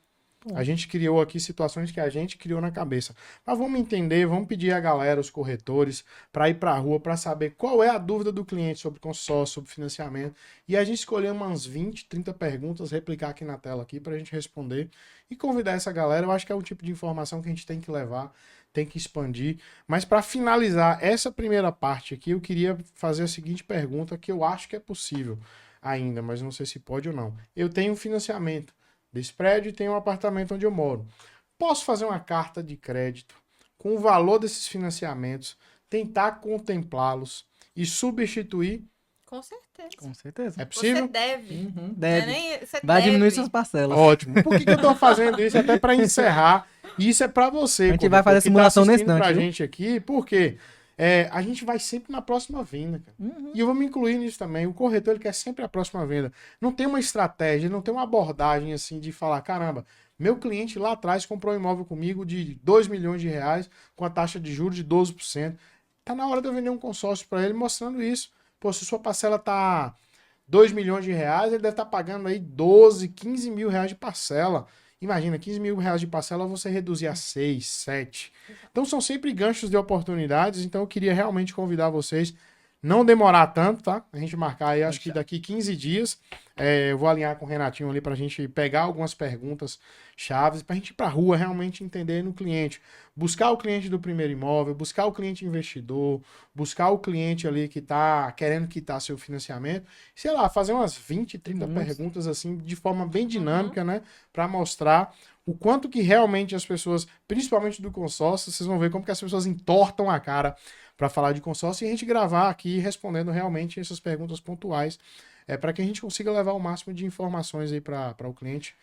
Speaker 1: A gente criou aqui situações que a gente criou na cabeça. Mas vamos entender, vamos pedir a galera, os corretores, para ir para a rua, para saber qual é a dúvida do cliente sobre consórcio, sobre financiamento. E a gente escolher umas 20, 30 perguntas, replicar aqui na tela aqui para a gente responder e convidar essa galera. Eu acho que é um tipo de informação que a gente tem que levar, tem que expandir. Mas para finalizar essa primeira parte aqui, eu queria fazer a seguinte pergunta, que eu acho que é possível ainda, mas não sei se pode ou não. Eu tenho financiamento desse prédio e tem um apartamento onde eu moro. Posso fazer uma carta de crédito com o valor desses financiamentos, tentar contemplá-los e substituir?
Speaker 3: Com certeza.
Speaker 2: Com certeza.
Speaker 1: É possível?
Speaker 3: Você deve.
Speaker 2: Uhum, deve.
Speaker 3: Você
Speaker 2: Vai
Speaker 3: deve.
Speaker 2: diminuir suas parcelas.
Speaker 1: Ótimo. Por que eu tô fazendo isso? Até para encerrar. E isso é para você.
Speaker 2: A gente vai fazer a
Speaker 1: que
Speaker 2: simulação nesse
Speaker 1: pra
Speaker 2: instante, viu?
Speaker 1: gente aqui, porque a gente vai sempre na próxima venda, cara. E eu vou me incluir nisso também. O corretor, ele quer sempre a próxima venda. Não tem uma estratégia, não tem uma abordagem assim de falar, caramba, meu cliente lá atrás comprou um imóvel comigo de 2 milhões de reais com a taxa de juros de 12%. Tá na hora de eu vender um consórcio para ele mostrando isso. Pô, se sua parcela tá 2 milhões de reais, ele deve estar pagando aí 12, 15 mil reais de parcela. Imagina, 15 mil reais de parcela você reduzir a 6, 7. Então são sempre ganchos de oportunidades, então eu queria realmente convidar vocês, não demorar tanto, tá? A gente marcar aí, acho que daqui 15 dias, eu vou alinhar com o Renatinho ali pra gente pegar algumas perguntas chaves, pra gente ir pra rua realmente entender no cliente. Buscar o cliente do primeiro imóvel, buscar o cliente investidor, buscar o cliente ali que tá querendo quitar seu financiamento, sei lá, fazer umas 20, 30 perguntas assim, de forma bem dinâmica, né? Pra mostrar o quanto que realmente as pessoas, principalmente do consórcio, vocês vão ver como que as pessoas entortam a cara para falar de consórcio e a gente gravar aqui respondendo realmente essas perguntas pontuais, para que a gente consiga levar o máximo de informações aí para o cliente.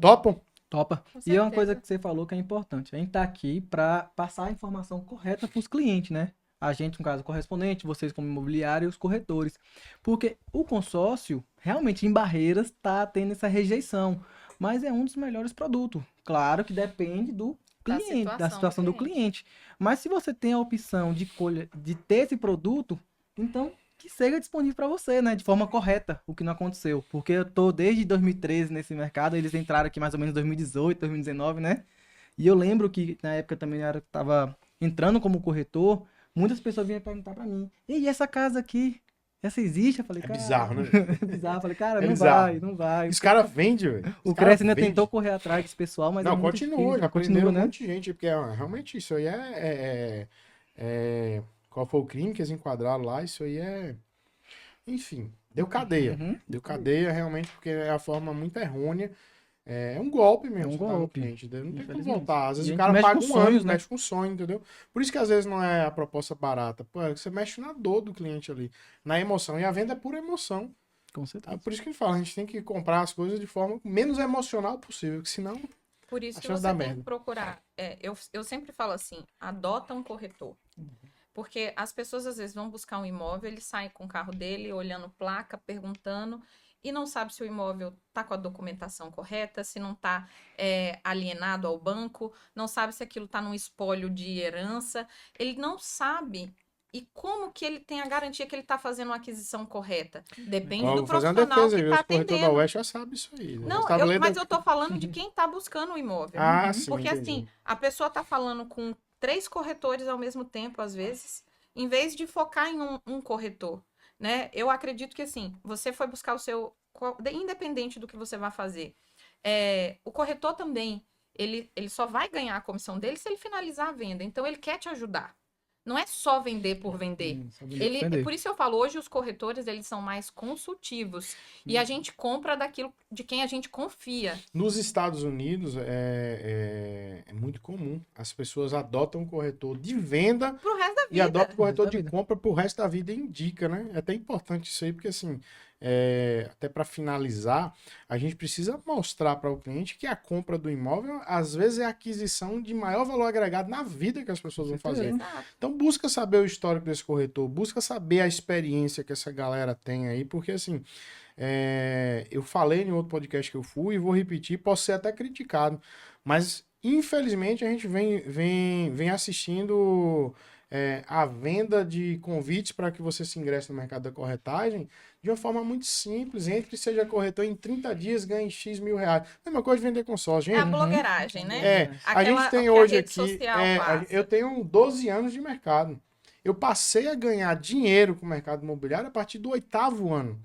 Speaker 1: Topam?
Speaker 2: Topa.
Speaker 3: Com
Speaker 2: E é uma
Speaker 3: certeza.
Speaker 2: coisa que você falou que é importante. A gente tá aqui para passar a informação correta para os clientes, né? A gente, no caso, o correspondente, vocês como imobiliário e os corretores. Porque o consórcio, realmente, em Barreiras, tá tendo essa rejeição. Mas é um dos melhores produtos. Claro que depende do cliente, da
Speaker 3: situação
Speaker 2: situação do cliente. Mas se você tem a opção de ter esse produto, então que seja disponível para você, né? De forma correta, o que não aconteceu. Porque eu tô desde 2013 nesse mercado, eles entraram aqui mais ou menos em 2018, 2019, né? E eu lembro que na época também eu tava entrando como corretor, muitas pessoas vinham perguntar para mim: "E essa casa aqui, essa existe?" Eu falei:
Speaker 1: É
Speaker 2: "Cara,
Speaker 1: bizarro, né?
Speaker 2: é bizarro." Eu falei: "Cara,
Speaker 1: É
Speaker 2: não
Speaker 1: bizarro.
Speaker 2: vai, não vai."
Speaker 1: Os caras vendem, velho. Os
Speaker 2: O
Speaker 1: caras
Speaker 2: Cresce ainda
Speaker 1: vendem.
Speaker 2: tentou correr atrás desse pessoal, mas é
Speaker 1: Não,
Speaker 2: muito
Speaker 1: continua,
Speaker 2: difícil.
Speaker 1: já
Speaker 2: Continua,
Speaker 1: prenderam um
Speaker 2: né?
Speaker 1: monte de gente, porque realmente isso aí qual foi o crime que eles enquadraram lá? Isso aí é. Enfim, deu cadeia.
Speaker 2: Uhum.
Speaker 1: Deu cadeia realmente, porque é a forma muito errônea. É um golpe
Speaker 2: É
Speaker 1: mesmo,
Speaker 2: um
Speaker 1: você dá no
Speaker 2: golpe,
Speaker 1: cliente, entendeu? Não tem como
Speaker 2: infelizmente.
Speaker 1: voltar. Às
Speaker 2: E
Speaker 1: vezes
Speaker 2: a
Speaker 1: o
Speaker 2: gente
Speaker 1: cara
Speaker 2: mexe
Speaker 1: paga
Speaker 2: com
Speaker 1: um
Speaker 2: sonhos,
Speaker 1: ano,
Speaker 2: né?
Speaker 1: mexe com sonho, entendeu? Por isso que às vezes não é a proposta barata. Pô, você mexe na dor do cliente ali, na emoção. E a venda é pura emoção.
Speaker 2: Com certeza.
Speaker 1: Por isso que a gente fala, a gente tem que comprar as coisas de forma menos emocional possível, que senão
Speaker 3: Por isso
Speaker 1: a
Speaker 3: que
Speaker 1: chance
Speaker 3: você
Speaker 1: dá
Speaker 3: tem
Speaker 1: merda.
Speaker 3: que procurar. Eu sempre falo assim: adota um corretor. Porque as pessoas às vezes vão buscar um imóvel, ele sai com o carro dele, olhando placa, perguntando, e não sabe se o imóvel está com a documentação correta, se não está alienado ao banco, não sabe se aquilo está num espólio de herança. Ele não sabe. E como que ele tem a garantia que ele está fazendo uma aquisição correta? Depende
Speaker 1: Ó,
Speaker 3: do
Speaker 1: vou fazer uma
Speaker 3: profissional
Speaker 1: defesa
Speaker 3: que
Speaker 1: aí,
Speaker 3: está
Speaker 1: os corretores da
Speaker 3: atendendo.
Speaker 1: Oeste já sabem isso aí. Né?
Speaker 3: Não, mas eu tô falando de quem tá buscando o imóvel.
Speaker 1: Ah, sim,
Speaker 3: Porque
Speaker 1: entendi.
Speaker 3: assim, a pessoa tá falando com 3 corretores ao mesmo tempo, às vezes, em vez de focar em um corretor, né? Eu acredito que assim, você foi buscar o seu, independente do que você vai fazer, o corretor também, ele só vai ganhar a comissão dele se ele finalizar a venda. Então, ele quer te ajudar. Não é só vender por vender. Por isso eu falo, hoje os corretores, eles são mais consultivos. E a gente compra daquilo de quem a gente confia.
Speaker 1: Nos Estados Unidos é muito comum. As pessoas adotam um corretor de venda
Speaker 3: Pro resto da
Speaker 1: e
Speaker 3: vida.
Speaker 1: adotam um corretor
Speaker 2: Resto da
Speaker 1: de
Speaker 2: vida.
Speaker 1: compra pro resto da vida e indica, né? É até importante isso aí, porque assim, até para finalizar, a gente precisa mostrar para o cliente que a compra do imóvel, às vezes, é a aquisição de maior valor agregado na vida que as pessoas vão fazer.
Speaker 3: Exato.
Speaker 1: Então busca saber o histórico desse corretor, busca saber a experiência que essa galera tem aí, porque assim, eu falei em outro podcast que eu fui e vou repetir, posso ser até criticado, mas infelizmente a gente vem assistindo a venda de convites para que você se ingresse no mercado da corretagem de uma forma muito simples. Entre e seja corretor em 30 dias, ganhe X mil reais. Mesma coisa de vender consórcio,
Speaker 3: É a
Speaker 1: gente.
Speaker 3: blogueiragem, né?
Speaker 1: A gente tem
Speaker 3: que a
Speaker 1: hoje
Speaker 3: rede
Speaker 1: aqui,
Speaker 3: social passa.
Speaker 1: eu tenho 12 anos de mercado. Eu passei a ganhar dinheiro com o mercado imobiliário a partir do 8º ano.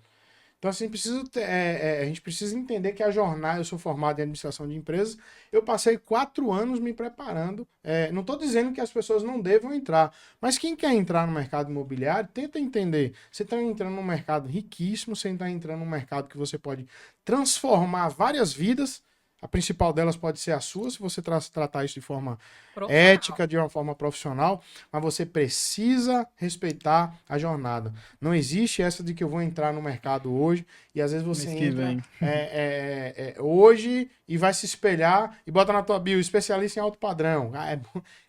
Speaker 1: Então, assim, a gente precisa entender que a jornada, eu sou formado em administração de empresas, eu passei 4 anos me preparando. Não estou dizendo que as pessoas não devam entrar, mas quem quer entrar no mercado imobiliário, tenta entender. Você está entrando num mercado riquíssimo, você está entrando num mercado que você pode transformar várias vidas. A principal delas pode ser a sua, se você tratar isso de forma ética, de uma forma profissional, mas você precisa respeitar a jornada. Não existe essa de que eu vou entrar no mercado hoje e às vezes você entra hoje e vai se espelhar e bota na tua bio, especialista em alto padrão.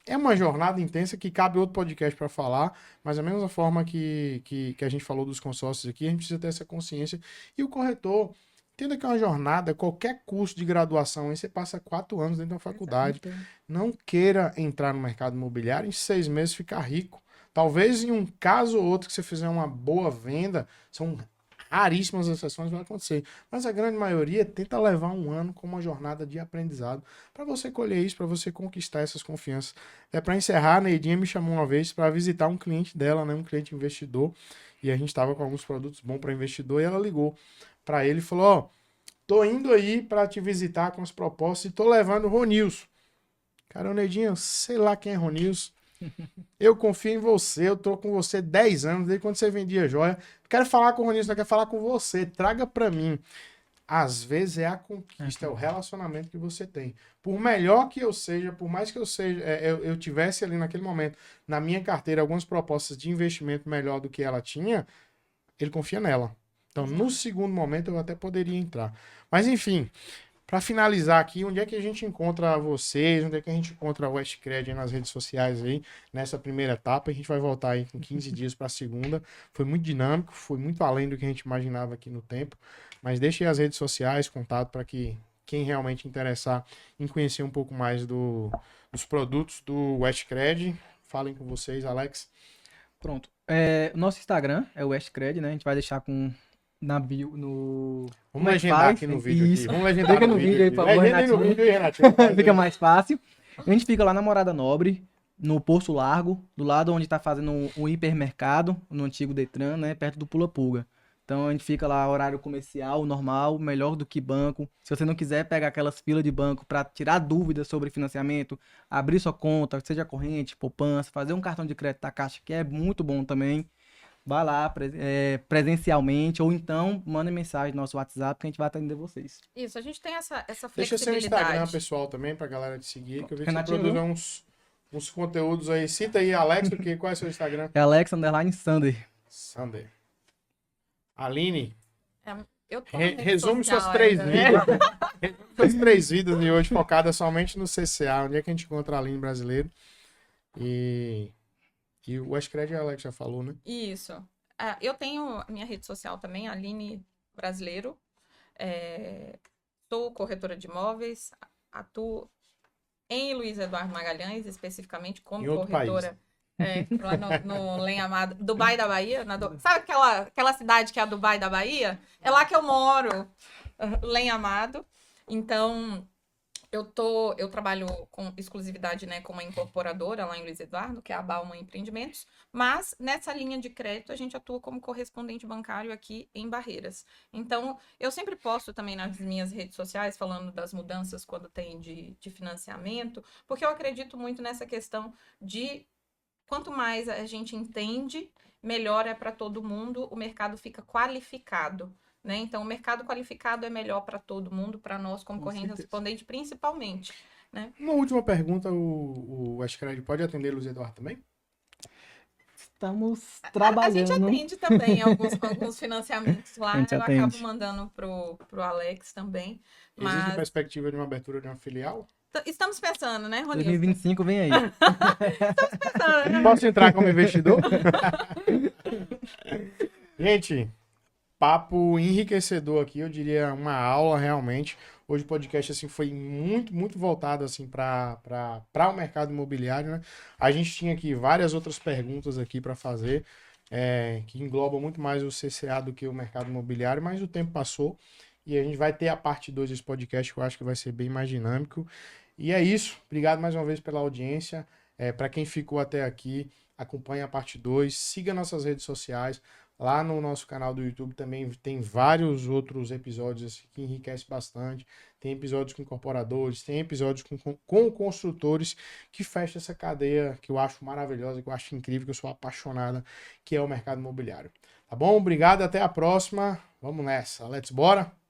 Speaker 1: É uma jornada intensa que cabe outro podcast para falar, mas da mesma forma que a gente falou dos consórcios aqui, a gente precisa ter essa consciência. E o corretor, entenda que é uma jornada, qualquer curso de graduação, aí você passa 4 anos dentro da faculdade. Não queira entrar no mercado imobiliário em 6 meses ficar rico. Talvez em um caso ou outro que você fizer uma boa venda, são raríssimas exceções, vai acontecer. Mas a grande maioria tenta levar um ano como uma jornada de aprendizado para você colher isso, para você conquistar essas confianças. Para encerrar, a Neidinha me chamou uma vez para visitar um cliente dela, né, um cliente investidor, e a gente estava com alguns produtos bons para investidor e ela ligou para ele e falou: ó, tô indo aí para te visitar com as propostas e tô levando o Ronilson. Cara, o Neidinho, sei lá quem é Ronilson. Eu confio em você, eu tô com você 10 anos, desde quando você vendia joia. Quero falar com o Ronilson, não quero falar com você, traga para mim. Às vezes é a conquista, é o relacionamento que você tem. Por melhor que eu seja, por mais que eu seja, eu tivesse ali naquele momento, na minha carteira, algumas propostas de investimento melhor do que ela tinha, ele confia nela. Então, no segundo momento, eu até poderia entrar. Mas, enfim, para finalizar aqui, onde é que a gente encontra vocês? Onde é que a gente encontra o Westcred nas redes sociais aí, nessa primeira etapa? A gente vai voltar aí com 15 dias para a segunda. Foi muito dinâmico, foi muito além do que a gente imaginava aqui no tempo. Mas deixe as redes sociais, contato, para que quem realmente interessar em conhecer um pouco mais dos produtos do Westcred. Falem com vocês, Alex.
Speaker 2: Pronto. O nosso Instagram é o Westcred, né? A gente vai deixar na bio, no...
Speaker 1: Vamos
Speaker 2: Como é que
Speaker 1: legendar
Speaker 2: faz?
Speaker 1: aqui no vídeo.
Speaker 2: Isso.
Speaker 1: Aqui. Vamos legendar
Speaker 2: Fica
Speaker 1: no
Speaker 2: no vídeo aí,
Speaker 1: aqui.
Speaker 2: por favor,
Speaker 1: Legendem no
Speaker 2: Renatinho.
Speaker 1: vídeo aí, Renatinho.
Speaker 2: Fica mais fácil. A gente fica lá na Morada Nobre, no Poço Largo, do lado onde tá fazendo um hipermercado, no antigo Detran, né? Perto do Pula Pulga. Então a gente fica lá, horário comercial, normal, melhor do que banco. Se você não quiser pegar aquelas filas de banco para tirar dúvidas sobre financiamento, abrir sua conta, seja corrente, poupança, fazer um cartão de crédito da Caixa, que é muito bom também. Vai lá presencialmente, ou então manda mensagem no nosso WhatsApp que a gente vai atender vocês.
Speaker 3: Isso, a gente tem essa
Speaker 1: Deixa seu Instagram
Speaker 3: flexibilidade.
Speaker 1: pessoal também pra galera te seguir, que eu vi que
Speaker 2: Renatinho,
Speaker 1: você produz uns conteúdos aí. Cita aí, Alex, qual é seu Instagram?
Speaker 2: É Alex_Sander.
Speaker 1: Sander. Aline,
Speaker 3: Eu tô na rede
Speaker 1: resume
Speaker 3: social
Speaker 1: suas 3
Speaker 3: ainda, né?
Speaker 1: vidas. Resume suas 3 vidas de hoje, focada somente no CCA. Onde é que a gente encontra a Aline brasileiro? E o Westcred, a Alex já falou, né?
Speaker 3: Isso. Eu tenho a minha rede social também, Aline Brasileiro. Sou corretora de imóveis, atuo em Luiz Eduardo Magalhães, especificamente como
Speaker 1: Em outro
Speaker 3: corretora. Lá no Lenha-Amado, Dubai da Bahia. Sabe aquela cidade que é a Dubai da Bahia? É lá que eu moro, Lenha-Amado. Então, eu trabalho com exclusividade, né, com uma incorporadora lá em Luiz Eduardo, que é a Bauman Empreendimentos, mas nessa linha de crédito a gente atua como correspondente bancário aqui em Barreiras. Então, eu sempre posto também nas minhas redes sociais falando das mudanças quando tem de financiamento, porque eu acredito muito nessa questão de quanto mais a gente entende, melhor é para todo mundo, o mercado fica qualificado. Né? Então, o mercado qualificado é melhor para todo mundo, para nós como correspondente, principalmente. Né?
Speaker 1: Uma última pergunta, o Westcred pode atender Luiz Eduardo também?
Speaker 2: Estamos trabalhando.
Speaker 3: A gente atende também alguns financiamentos lá, eu
Speaker 2: atende.
Speaker 3: acabo mandando pro Alex também. Mas...
Speaker 1: Existe perspectiva de uma abertura de uma filial?
Speaker 3: Estamos pensando, né, Ronilson?
Speaker 2: 2025 vem aí.
Speaker 3: Estamos pensando, né?
Speaker 1: Posso entrar como investidor? Gente, papo enriquecedor aqui, eu diria uma aula realmente. Hoje o podcast assim foi muito, muito voltado assim para o mercado imobiliário, né? A gente tinha aqui várias outras perguntas aqui para fazer, que englobam muito mais o CCA do que o mercado imobiliário, mas o tempo passou e a gente vai ter a parte 2 desse podcast, que eu acho que vai ser bem mais dinâmico. E é isso. Obrigado mais uma vez pela audiência. Para quem ficou até aqui, acompanhe a parte 2, siga nossas redes sociais. Lá no nosso canal do YouTube também tem vários outros episódios assim, que enriquecem bastante. Tem episódios com incorporadores, tem episódios com construtores que fecham essa cadeia que eu acho maravilhosa, que eu acho incrível, que eu sou apaixonada, que é o mercado imobiliário. Tá bom? Obrigado, até a próxima. Vamos nessa. Let's bora!